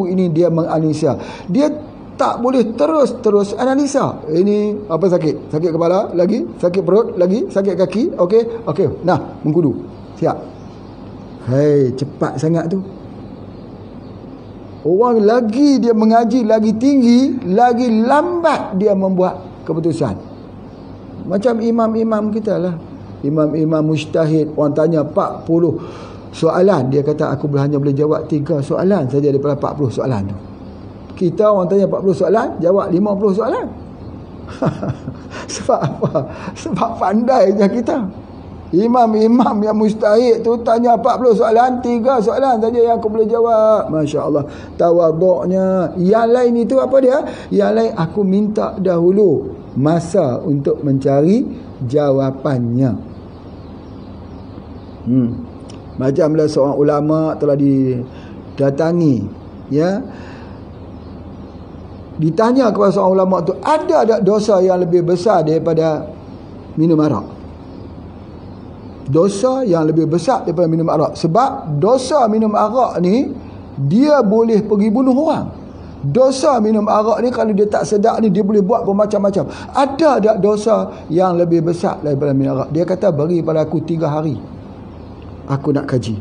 ini dia menganalisa. Dia tak boleh terus analisa. Ini apa sakit? Sakit kepala lagi, sakit perut lagi, sakit kaki. Okey. Nah, mengkudu. Siap. Cepat sangat tu. Orang lagi dia mengaji lagi tinggi, lagi lambat dia membuat keputusan. Macam imam-imam kita lah. imam-imam mujtahid, orang tanya 40 soalan, dia kata aku hanya boleh jawab 3 soalan saja daripada 40 soalan tu. Kita orang tanya 40 soalan, jawab 50 soalan. Sebab apa? Sebab pandai je kita. Imam-imam yang mujtahid tu tanya 40 soalan, 3 soalan saja yang aku boleh jawab. Masya Allah, tawaduknya. Yang lain itu apa dia? Yang lain aku minta dahulu masa untuk mencari jawapannya. Macamlah seorang ulama telah didatangi, ya, ditanya kepada seorang ulama tu, ada tak dosa yang lebih besar daripada minum arak? Dosa yang lebih besar daripada minum arak. Sebab dosa minum arak ni, dia boleh pergi bunuh orang. Dosa minum arak ni, kalau dia tak sedap ni, dia boleh buat bermacam-macam. Ada tak dosa yang lebih besar daripada minum arak? Dia kata, bagi pada aku 3 hari, aku nak kaji.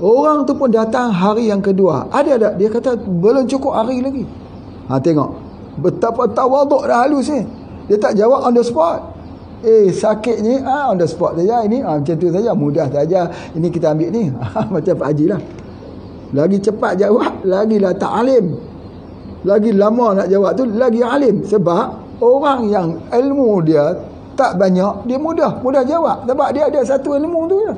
Orang tu pun datang hari yang kedua. Ada tak? Dia kata belum cukup hari lagi. Tengok betapa tawaduk dan halus ni. Dia tak jawab on the spot. Sakit ni on the spot saja. Ini macam tu saja, mudah saja. Ini kita ambil ni. Macam Pak Haji lah. Lagi cepat jawab, lagilah tak alim. Lagi lama nak jawab tu, lagi alim. Sebab orang yang ilmu dia tak banyak, dia mudah jawab. Sebab dia ada satu ilmu tu je.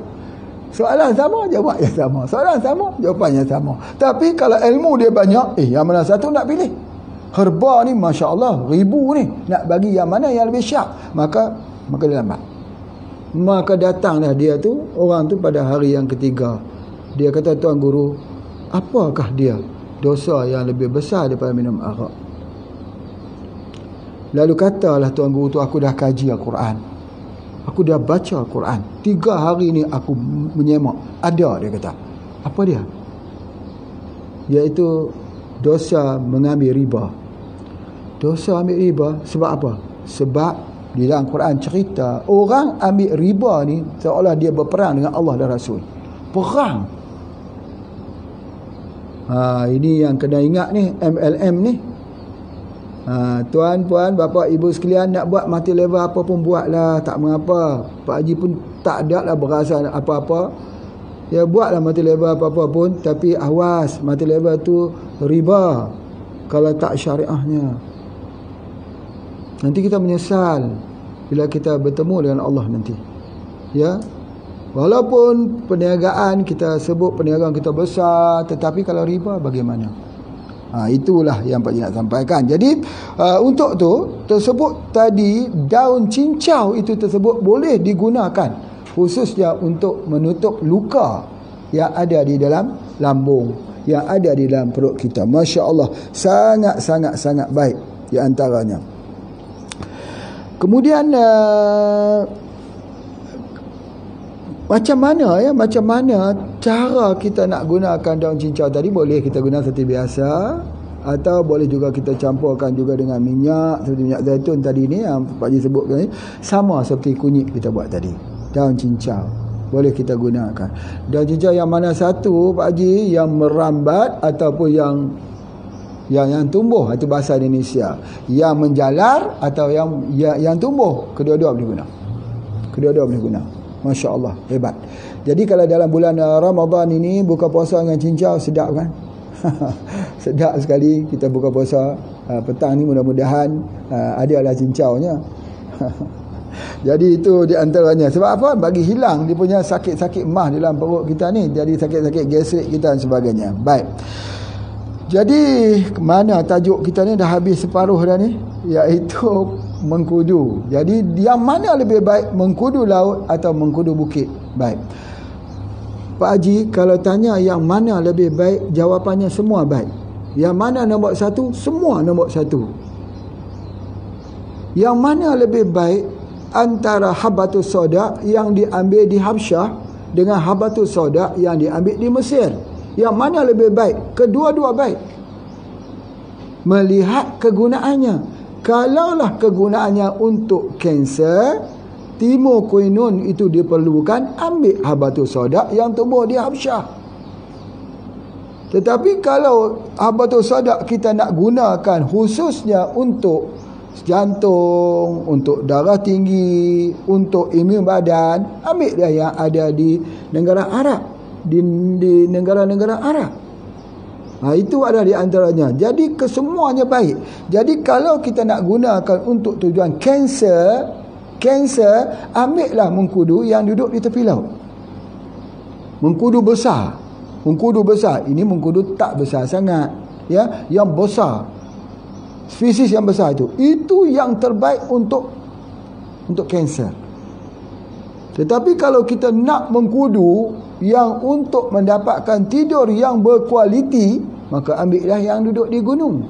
Soalan sama, jawabnya sama. Soalan sama, jawapannya sama. Tapi kalau ilmu dia banyak, yang mana satu nak pilih? Herba ni Masya Allah, 1000 ni. Nak bagi yang mana yang lebih syak. Maka dia lambat. Maka datanglah dia tu, orang tu pada hari yang ketiga. Dia kata, Tuan Guru, apakah dia dosa yang lebih besar daripada minum arak? Lalu katalah Tuan Guru tu, aku dah kaji Al-Quran, aku dah baca Al-Quran, 3 hari ni aku menyemak. Ada, dia kata. Apa dia? Iaitu dosa mengambil riba. Dosa ambil riba sebab apa? Sebab di dalam Quran cerita orang ambil riba ni seolah dia berperang dengan Allah dan Rasul. Perang. Ini yang kena ingat ni, MLM ni. Tuan, puan, bapa, ibu sekalian, nak buat mati level apa pun buatlah, tak mengapa. Pak Haji pun tak ada lah berasa apa-apa. Ya, buatlah mati level apa-apa pun, tapi awas, mati level tu riba kalau tak syariahnya. Nanti kita menyesal bila kita bertemu dengan Allah nanti. Ya. Walaupun perniagaan kita sebut perniagaan kita besar, tetapi kalau riba bagaimana? Itulah yang Pak Haji nak sampaikan. Jadi untuk tu tersebut tadi, daun cincau itu tersebut boleh digunakan khususnya untuk menutup luka yang ada di dalam lambung, yang ada di dalam perut kita. Masya Allah, sangat baik di antaranya. Kemudian macam mana cara kita nak gunakan daun cincau tadi? Boleh kita guna seperti biasa, atau boleh juga kita campurkan juga dengan minyak, seperti minyak zaitun tadi ni yang Pak Haji sebutkan ni, sama seperti kunyit kita buat tadi. Daun cincau boleh kita gunakan. Daun cincau yang mana satu Pak Haji? Yang merambat ataupun yang tumbuh, itu bahasa Indonesia. Yang menjalar atau yang tumbuh, kedua-dua boleh guna. Kedua-dua boleh guna. Masya Allah, hebat. Jadi kalau dalam bulan Ramadan ini buka puasa dengan cincau, sedap kan? Sedap sekali kita buka puasa petang ni, mudah-mudahan adalah cincaunya. Jadi itu di antaranya. Sebab apa? Bagi hilang dia punya sakit-sakit mah dalam perut kita ni, jadi sakit-sakit gastrik kita dan sebagainya. Baik. Jadi mana tajuk kita ni, dah habis separuh dah ni, iaitu mengkudu. Jadi yang mana lebih baik, mengkudu laut atau mengkudu bukit? Baik, Pak Haji kalau tanya yang mana lebih baik, jawapannya semua baik. Yang mana nombor 1? Semua nombor 1. Yang mana lebih baik antara habatus sauda yang diambil di Habsyah dengan habatus sauda yang diambil di Mesir? Yang mana lebih baik? Kedua-dua baik. Melihat kegunaannya. Kalaulah kegunaannya untuk kanser, timokuinun itu diperlukan, ambil habatus sauda yang tumbuh di Habsyah. Tetapi kalau habatus sauda kita nak gunakan khususnya untuk jantung, untuk darah tinggi, untuk imun badan, ambil dah yang ada di negara Arab, di negara-negara Arab. Itu ada di antaranya. Jadi kesemuanya baik. Jadi kalau kita nak gunakan untuk tujuan kanser, ambillah mengkudu yang duduk di tepi laut. Mengkudu besar. Ini mengkudu tak besar sangat, ya, yang besar. Spesies yang besar itu yang terbaik untuk kanser. Tetapi kalau kita nak mengkudu yang untuk mendapatkan tidur yang berkualiti, maka ambillah yang duduk di gunung.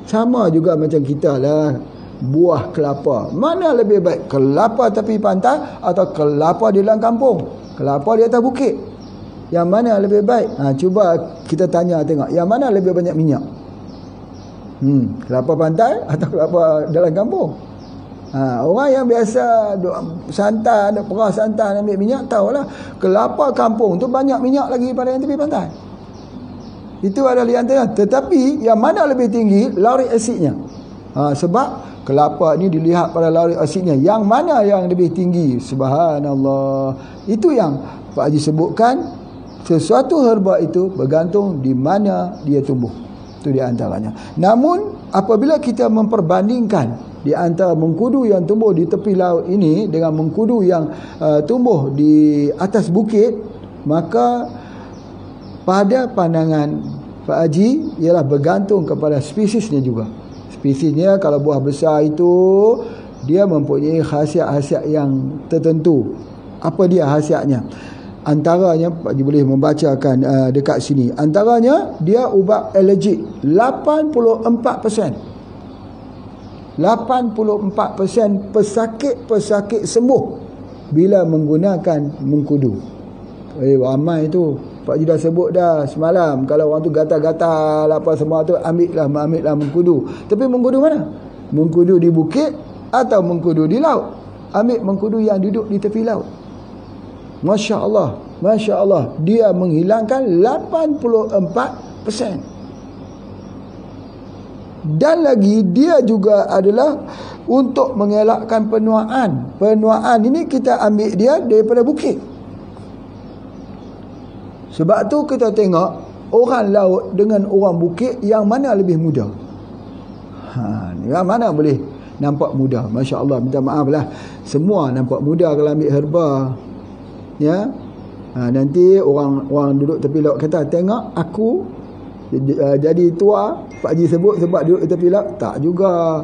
Sama juga macam kita lah, buah kelapa. Mana lebih baik? Kelapa tepi pantai atau kelapa di dalam kampung? Kelapa di atas bukit. Yang mana lebih baik? Cuba kita tanya tengok, yang mana lebih banyak minyak? Kelapa pantai atau kelapa dalam kampung? Orang yang biasa santan, perah santan, ambil minyak, tahulah kelapa kampung tu banyak minyak lagi pada yang tepi pantai. Itu adalah yang antara. Tetapi yang mana lebih tinggi laurik asidnya? Sebab kelapa ni dilihat pada laurik asidnya, yang mana yang lebih tinggi. Subhanallah. Itu yang Pak Haji sebutkan, sesuatu herba itu bergantung di mana dia tumbuh. Itu di antaranya. Namun apabila kita memperbandingkan di antara mengkudu yang tumbuh di tepi laut ini dengan mengkudu yang tumbuh di atas bukit, maka pada pandangan Pak Haji ialah bergantung kepada spesiesnya juga. Spesiesnya, kalau buah besar itu dia mempunyai khasiat-khasiat yang tertentu. Apa dia khasiatnya? Antaranya, Pak Haji boleh membacakan dekat sini. Antaranya, dia ubat alergik 84%. 84% pesakit sembuh bila menggunakan mengkudu. Ramai tu Pak Haji dah sebut dah semalam. Kalau orang tu gatal-gatal apa semua tu, ambillah mengkudu. Tapi mengkudu mana? Mengkudu di bukit atau mengkudu di laut? Ambil mengkudu yang duduk di tepi laut. Masya Allah, dia menghilangkan 84%. Dan lagi dia juga adalah untuk mengelakkan penuaan. Penuaan ini kita ambil dia daripada bukit. Sebab tu kita tengok orang laut dengan orang bukit, yang mana lebih muda? Yang mana boleh nampak muda? Masya Allah, minta maaf lah, semua nampak muda kalau ambil herba, ya. Nanti orang duduk tepi laut kata, tengok aku jadi tua. Pak Haji sebut sebab duduk di tepi laut? Tak juga.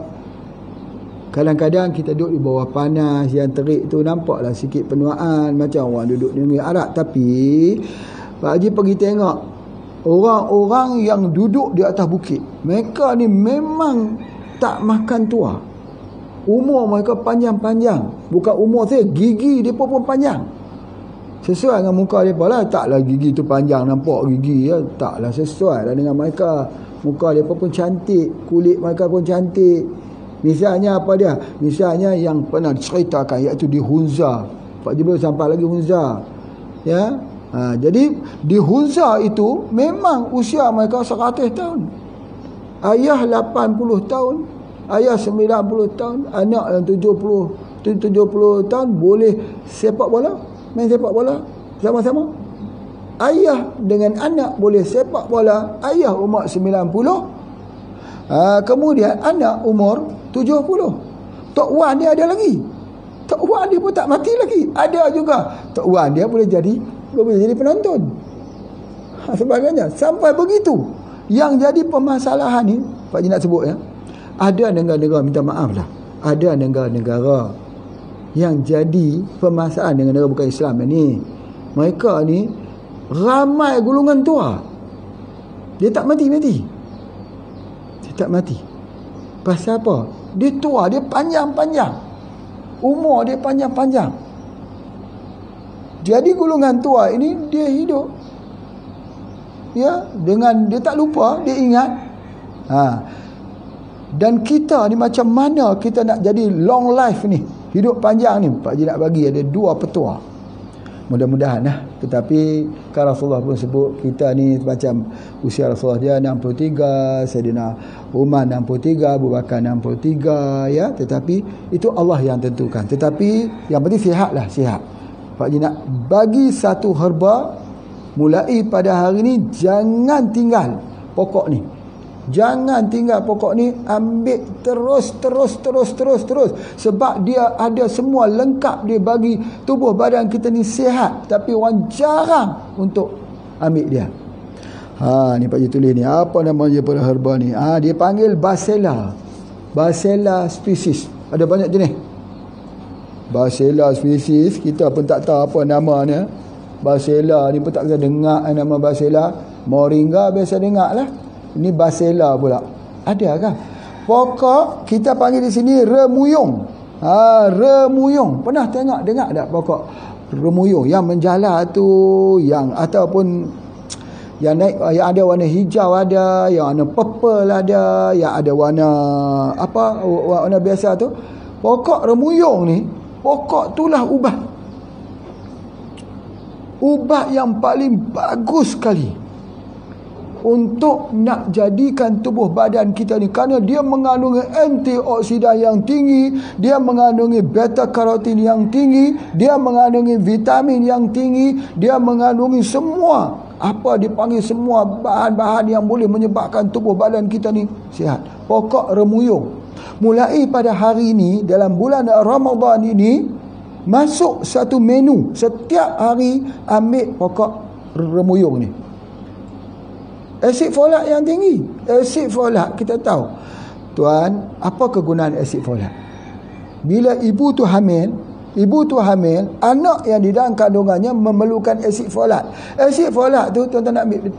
Kadang-kadang kita duduk di bawah panas yang terik tu, nampaklah sikit penuaan macam orang duduk di negeri Arab. Tapi Pak Haji pergi tengok orang-orang yang duduk di atas bukit, mereka ni memang tak makan tua. Umur mereka panjang-panjang. Bukan umur saya, gigi dia pun panjang. Sesuai dengan muka mereka lah. Taklah gigi tu panjang, nampak gigi ya. Taklah sesuai lah dengan mereka. Muka mereka pun cantik, kulit mereka pun cantik. Misalnya apa dia? Misalnya yang pernah diceritakan, iaitu di Hunza. Pak Jibril sampai lagi Hunza, ya. Jadi di Hunza itu memang usia mereka 100 tahun. Ayah 80 tahun, ayah 90 tahun, anak yang 70 tahun boleh sepak bola, main sepak bola sama-sama. Ayah dengan anak boleh sepak bola. Ayah umur 90, kemudian anak umur 70. Tok Wan dia ada lagi. Tok Wan dia pun tak mati lagi. Ada juga. Tok Wan dia boleh jadi penonton. Sebagainya. Sampai begitu. Yang jadi permasalahan ni, Pak Haji nak sebut ya, ada negara-negara, minta maaf lah, ada negara-negara yang jadi permasalahan dengan negara bukan Islam ni. Mereka ni ramai golongan tua. Dia tak mati. Dia tak mati. Pasal apa? Dia tua, dia panjang-panjang. Umur dia panjang-panjang. Jadi golongan tua ini dia hidup, ya, dengan dia tak lupa, dia ingat. Dan kita ni macam mana kita nak jadi long life ni, hidup panjang ni? Pak Haji nak bagi ada dua petua. Mudah-mudahan lah. Tetapi kan Rasulullah pun sebut kita ni macam usia Rasulullah dia 63, Sayyidina Umar 63, Abu Bakar 63 ya. Tetapi itu Allah yang tentukan. Tetapi yang penting sihat lah, sihat. Pak Haji nak bagi satu herba mulai pada hari ni, jangan tinggal pokok ni. Jangan tinggal pokok ni, ambil terus. Sebab dia ada semua lengkap, dia bagi tubuh badan kita ni sihat. Tapi orang jarang untuk ambil dia. Ni Pak Haji tulis ni, apa nama dia pada herba ni? Dia panggil Basella. Basella species. Ada banyak jenis. Basella species, kita pun tak tahu apa nama ni. Basella ni pun tak bisa dengar nama Basella. Moringa biasa dengar lah. Ini Basella pula. Ada kan? Pokok kita panggil di sini remuyung. Remuyung. Pernah dengar tak pokok remuyung yang menjala tu, yang ataupun yang naik, yang ada warna hijau ada, yang warna purple ada, yang ada warna apa, warna biasa tu. Pokok remuyung ni, pokok itulah ubat. Ubat yang paling bagus sekali untuk nak jadikan tubuh badan kita ni, kerana dia mengandungi antioksidan yang tinggi, dia mengandungi beta karotin yang tinggi, dia mengandungi vitamin yang tinggi, dia mengandungi semua apa dipanggil semua bahan-bahan yang boleh menyebabkan tubuh badan kita ni sihat. Pokok remuyung mulai pada hari ini, dalam bulan Ramadan ini, masuk satu menu setiap hari ambil pokok remuyung ni. Asid folat yang tinggi. Asid folat kita tahu. Tuan, apa kegunaan asid folat? Bila ibu tu hamil, anak yang di dalam kandungannya memerlukan asid folat. Asid folat tu tuan-tuan nak ambil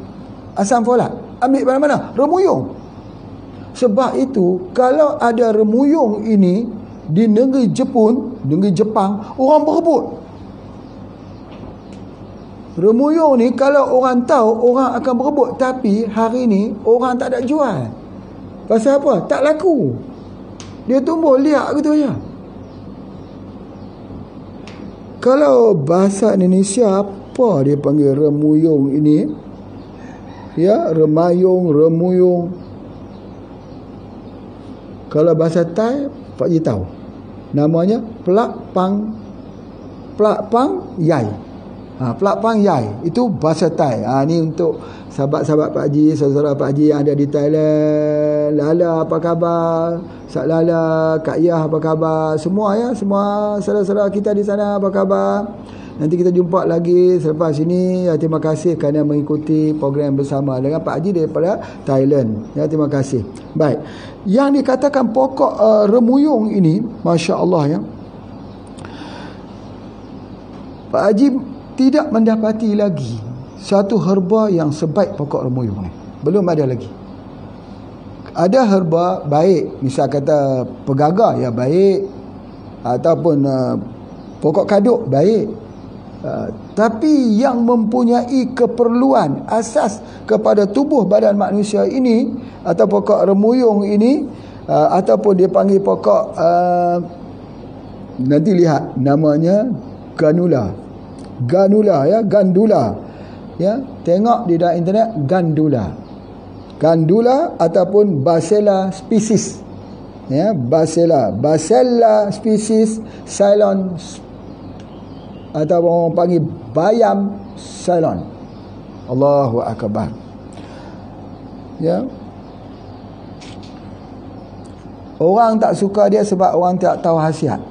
asam folat, ambil mana-mana? Remuyung. Sebab itu kalau ada remuyung ini di negeri Jepang, orang berebut. Remuyung ni kalau orang tahu, orang akan berebut. Tapi hari ni orang tak ada jual. Pasal apa? Tak laku. Dia tumbuh liak gitu je. Kalau bahasa Indonesia, apa dia panggil remuyung ini? Ya, remuyung. Kalau bahasa Thai, Pak Haji tahu. Namanya plak pang yai. Plak pang yai itu bahasa Thai. Ni untuk sahabat-sahabat Pak Haji, saudara Pak Haji yang ada di Thailand. Lala apa khabar? Sak Lala, Kak Yah apa khabar? Semua ya, semua saudara-saudara kita di sana apa khabar? Nanti kita jumpa lagi selepas ini. Terima kasih kerana mengikuti program bersama dengan Pak Haji daripada Thailand. Ya, terima kasih. Baik. Yang dikatakan pokok remuyung ini, masya-Allah ya. Pak Haji tidak mendapati lagi satu herba yang sebaik pokok remuyung ni. Belum ada lagi. Ada herba baik, misal kata pegagar ya baik, ataupun pokok kaduk baik. Tapi yang mempunyai keperluan asas kepada tubuh badan manusia ini, atau pokok remuyung ini, ataupun dia panggil pokok nanti lihat namanya gandula ya, tengok di dalam internet gandula ataupun Basella species ya, Basella species Ceylon, atau orang panggil bayam Ceylon. Allahu akbar. Ya. Orang tak suka dia sebab orang tak tahu khasiat.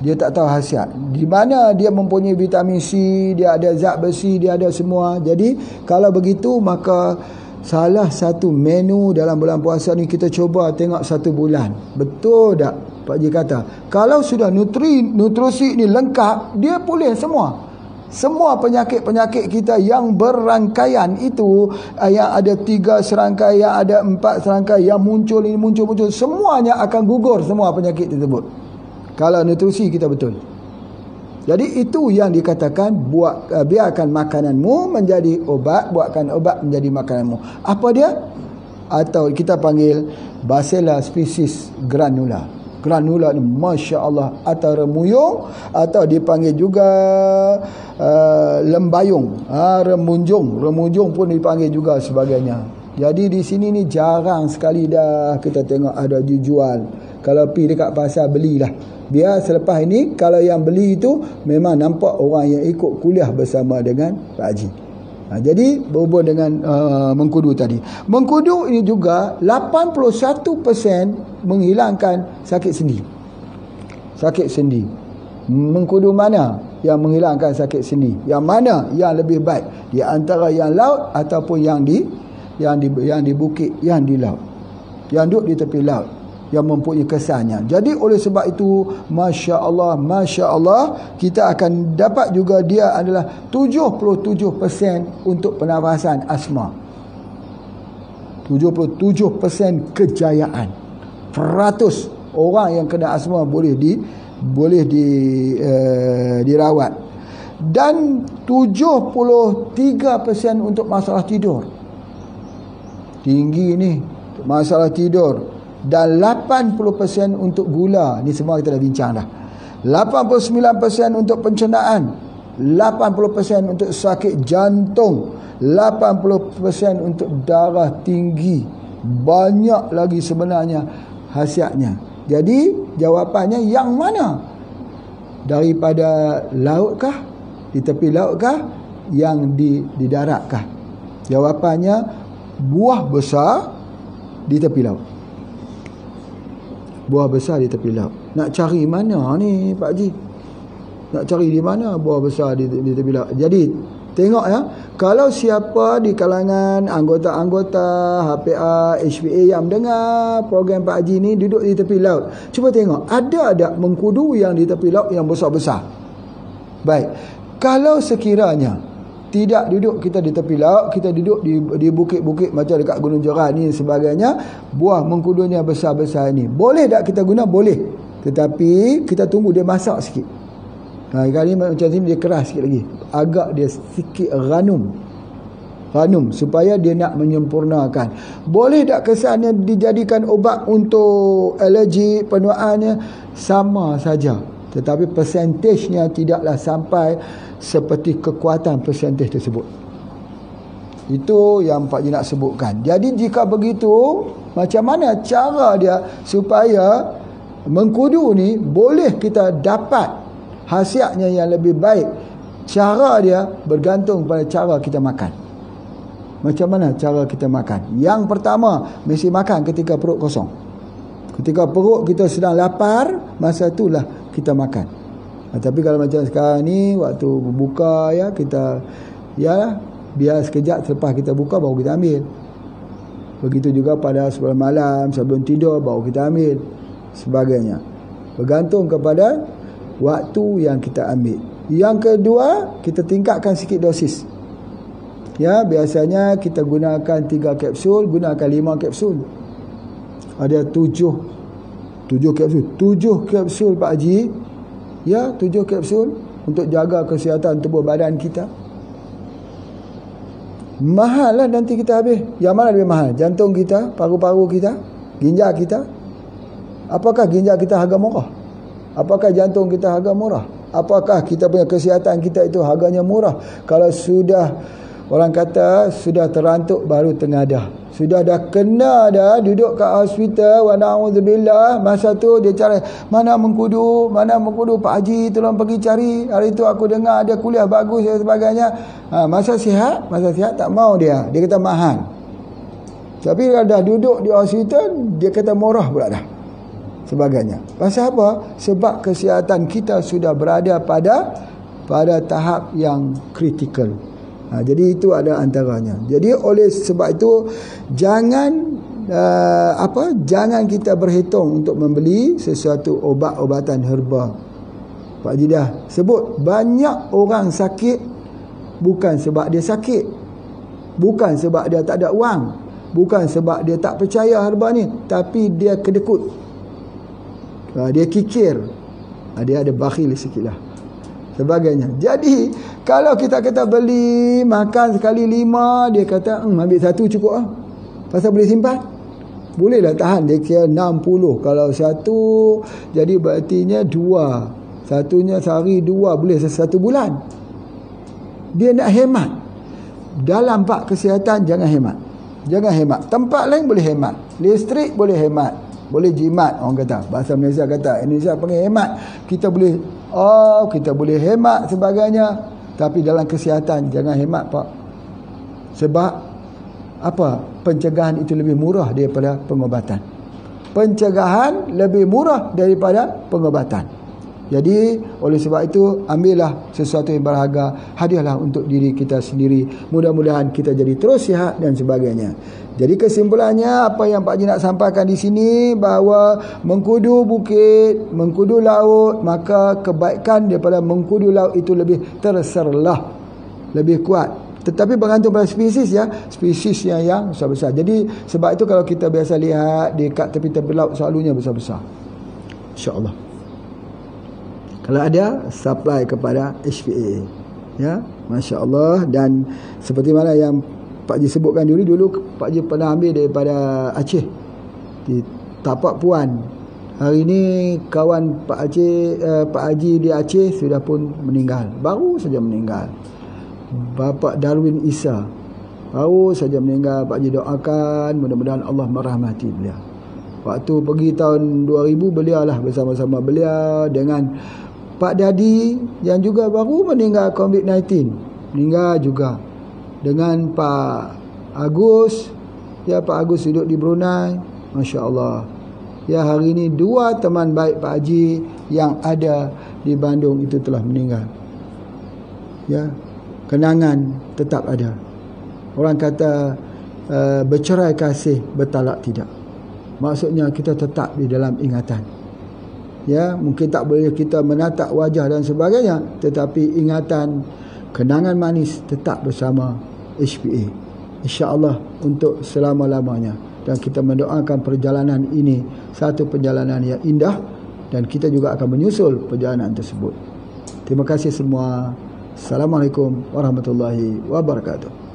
Dia tak tahu khasiat. Di mana dia mempunyai vitamin C, dia ada zat besi, dia ada semua. Jadi kalau begitu, maka salah satu menu dalam bulan puasa ni kita cuba tengok 1 bulan. Betul tak Pak Haji kata? Kalau sudah nutrisi ni lengkap, dia pulih semua. Semua penyakit-penyakit kita yang berrangkaian itu, yang ada 3 serangkai, yang ada 4 serangkai, yang muncul, semuanya akan gugur semua penyakit tersebut. Kalau nutrisi kita betul. Jadi itu yang dikatakan, biarkan makananmu menjadi obat, buatkan obat menjadi makananmu. Apa dia? Atau kita panggil Basella species granula. Granula ni Masya Allah, atau remuyung, atau dipanggil juga lembayung, remunjung pun dipanggil juga sebagainya. Jadi di sini ni jarang sekali dah kita tengok ada dijual. Kalau pergi dekat pasar belilah. Biar selepas ini kalau yang beli itu memang nampak orang yang ikut kuliah bersama dengan Pak Haji. Jadi berhubung dengan mengkudu tadi. Mengkudu ini juga 81% menghilangkan sakit sendi. Sakit sendi. Mengkudu mana yang menghilangkan sakit sendi? Yang mana yang lebih baik? Di antara yang laut ataupun yang di bukit, yang di laut. Yang duduk di tepi laut, yang mempunyai kesannya. Jadi oleh sebab itu, Masya Allah, kita akan dapat juga dia adalah 77% untuk pernafasan asma. 77% kejayaan. 100 orang yang kena asma boleh dirawat. Dan 73% untuk masalah tidur. Tinggi ni masalah tidur. Dan 80% untuk gula. Ni semua kita dah bincang dah. 89% untuk pencernaan, 80% untuk sakit jantung, 80% untuk darah tinggi. Banyak lagi sebenarnya khasiatnya. Jadi jawapannya yang mana? Daripada lautkah, di tepi lautkah, yang di daratkah? Jawapannya buah besar di tepi laut. Buah besar di tepi laut. Nak cari mana ni Pak Haji? Nak cari di mana buah besar di tepi laut? Jadi tengok ya, kalau siapa di kalangan anggota-anggota HPA, HPA yang mendengar program Pak Haji ni duduk di tepi laut, cuba tengok ada tak mengkudu yang di tepi laut yang besar-besar? Baik, kalau sekiranya tidak duduk kita di tepi laut, kita duduk di bukit-bukit macam dekat Gunung Joran ni sebagainya, buah mengkudunya besar-besar ni, boleh tak kita guna? Boleh, tetapi kita tunggu dia masak sikit. Kali ni macam sini dia keras sikit lagi, agak dia sikit ranum supaya dia nak menyempurnakan. Boleh tak kesannya dijadikan ubat untuk alergi, penuaannya? Sama saja, tetapi persentasenya tidaklah sampai seperti kekuatan persentas tersebut. Itu yang Pak Haji nak sebutkan. Jadi jika begitu, macam mana cara dia supaya mengkudu ni boleh kita dapat khasiatnya yang lebih baik? Cara dia bergantung pada cara kita makan. Macam mana cara kita makan? Yang pertama, mesti makan ketika perut kosong. Ketika perut kita sedang lapar, masa itulah kita makan. Tapi kalau macam sekarang ni, waktu buka ya, kita biar sekejap selepas kita buka baru kita ambil. Begitu juga pada sebelum malam, sebelum tidur baru kita ambil, sebagainya. Bergantung kepada waktu yang kita ambil. Yang kedua, kita tingkatkan sikit dosis. Ya, biasanya kita gunakan 3 kapsul, gunakan 5 kapsul. Ada 7 kapsul. 7 kapsul Pak Haji. Ya, 7 kapsul untuk jaga kesihatan tubuh badan kita. Mahal lah nanti kita habis. Yang mana lebih mahal? Jantung kita, paru-paru kita, ginjal kita? Apakah ginjal kita harga murah? Apakah jantung kita harga murah? Apakah kita punya kesihatan kita itu harganya murah? Kalau sudah, orang kata sudah terantuk baru tengadah. Sudah dah kena dah duduk kat hospital, wa na'udzubillah, masa tu dia cari mana mengkudu Pak Haji, tolong pergi cari. Hari tu aku dengar ada kuliah bagus dan sebagainya. Masa sihat tak mau dia kata mahal. Tapi kalau dah duduk di hospital, dia kata murah pula dah sebagainya. Pasal apa? Sebab kesihatan kita sudah berada pada tahap yang kritikal. Jadi itu ada antaranya. Jadi oleh sebab itu jangan kita berhitung untuk membeli sesuatu obat-obatan herba. Pak Haji dah sebut, banyak orang sakit bukan sebab dia sakit, bukan sebab dia tak ada wang, bukan sebab dia tak percaya herba ni, tapi dia kedekut, dia kikir, dia ada bakhil sikit lah sebagainya. Jadi kalau kita kata beli makan sekali 5, dia kata ambil 1 cukup lah, pasal boleh simpan. Bolehlah tahan, dia kira 60. Kalau satu, jadi berartinya 2. Satunya sehari 2, boleh 1 bulan. Dia nak hemat. Dalam bab kesihatan jangan hemat. Jangan hemat. Tempat lain boleh hemat. Listrik boleh hemat. Boleh jimat, orang kata. Bahasa Malaysia kata, Indonesia panggil hemat. Kita boleh hemat sebagainya. Tapi dalam kesihatan jangan hemat, Pak. Sebab apa? Pencegahan itu lebih murah daripada pengobatan. Pencegahan lebih murah daripada pengobatan. Jadi oleh sebab itu, ambillah sesuatu yang berharga, hadiahlah untuk diri kita sendiri. Mudah-mudahan kita jadi terus sihat dan sebagainya. Jadi kesimpulannya, apa yang Pak Haji nak sampaikan di sini, bahawa mengkudu bukit, mengkudu laut, maka kebaikan daripada mengkudu laut itu lebih terserlah, lebih kuat. Tetapi bergantung pada spesies ya, spesiesnya yang besar-besar. Jadi sebab itu kalau kita biasa lihat dekat tepi-tepi laut selalunya besar-besar. InsyaAllah. Kalau ada, supply kepada HPA. Ya, Masya Allah. Dan seperti mana yang Pak Haji sebutkan dulu Pak Haji pernah ambil daripada Aceh, di Tapak Puan. Hari ini kawan Pak Haji di Aceh sudah pun meninggal. Baru saja meninggal. Bapa Darwin Isa baru saja meninggal. Pak Haji doakan mudah-mudahan Allah merahmati beliau. Waktu pergi tahun 2000, beliau lah bersama-sama beliau dengan Pak Dadi yang juga baru meninggal COVID-19. Meninggal juga dengan Pak Agus. Ya, Pak Agus duduk di Brunei. Masya Allah. Ya, hari ini 2 teman baik Pak Haji yang ada di Bandung itu telah meninggal. Ya, kenangan tetap ada. Orang kata bercerai kasih, bertalak tidak. Maksudnya kita tetap di dalam ingatan. Ya, mungkin tak boleh kita menatap wajah dan sebagainya, tetapi ingatan, kenangan manis tetap bersama HPA. InsyaAllah untuk selama-lamanya. Dan kita mendoakan perjalanan ini satu perjalanan yang indah, dan kita juga akan menyusul perjalanan tersebut. Terima kasih semua. Assalamualaikum warahmatullahi wabarakatuh.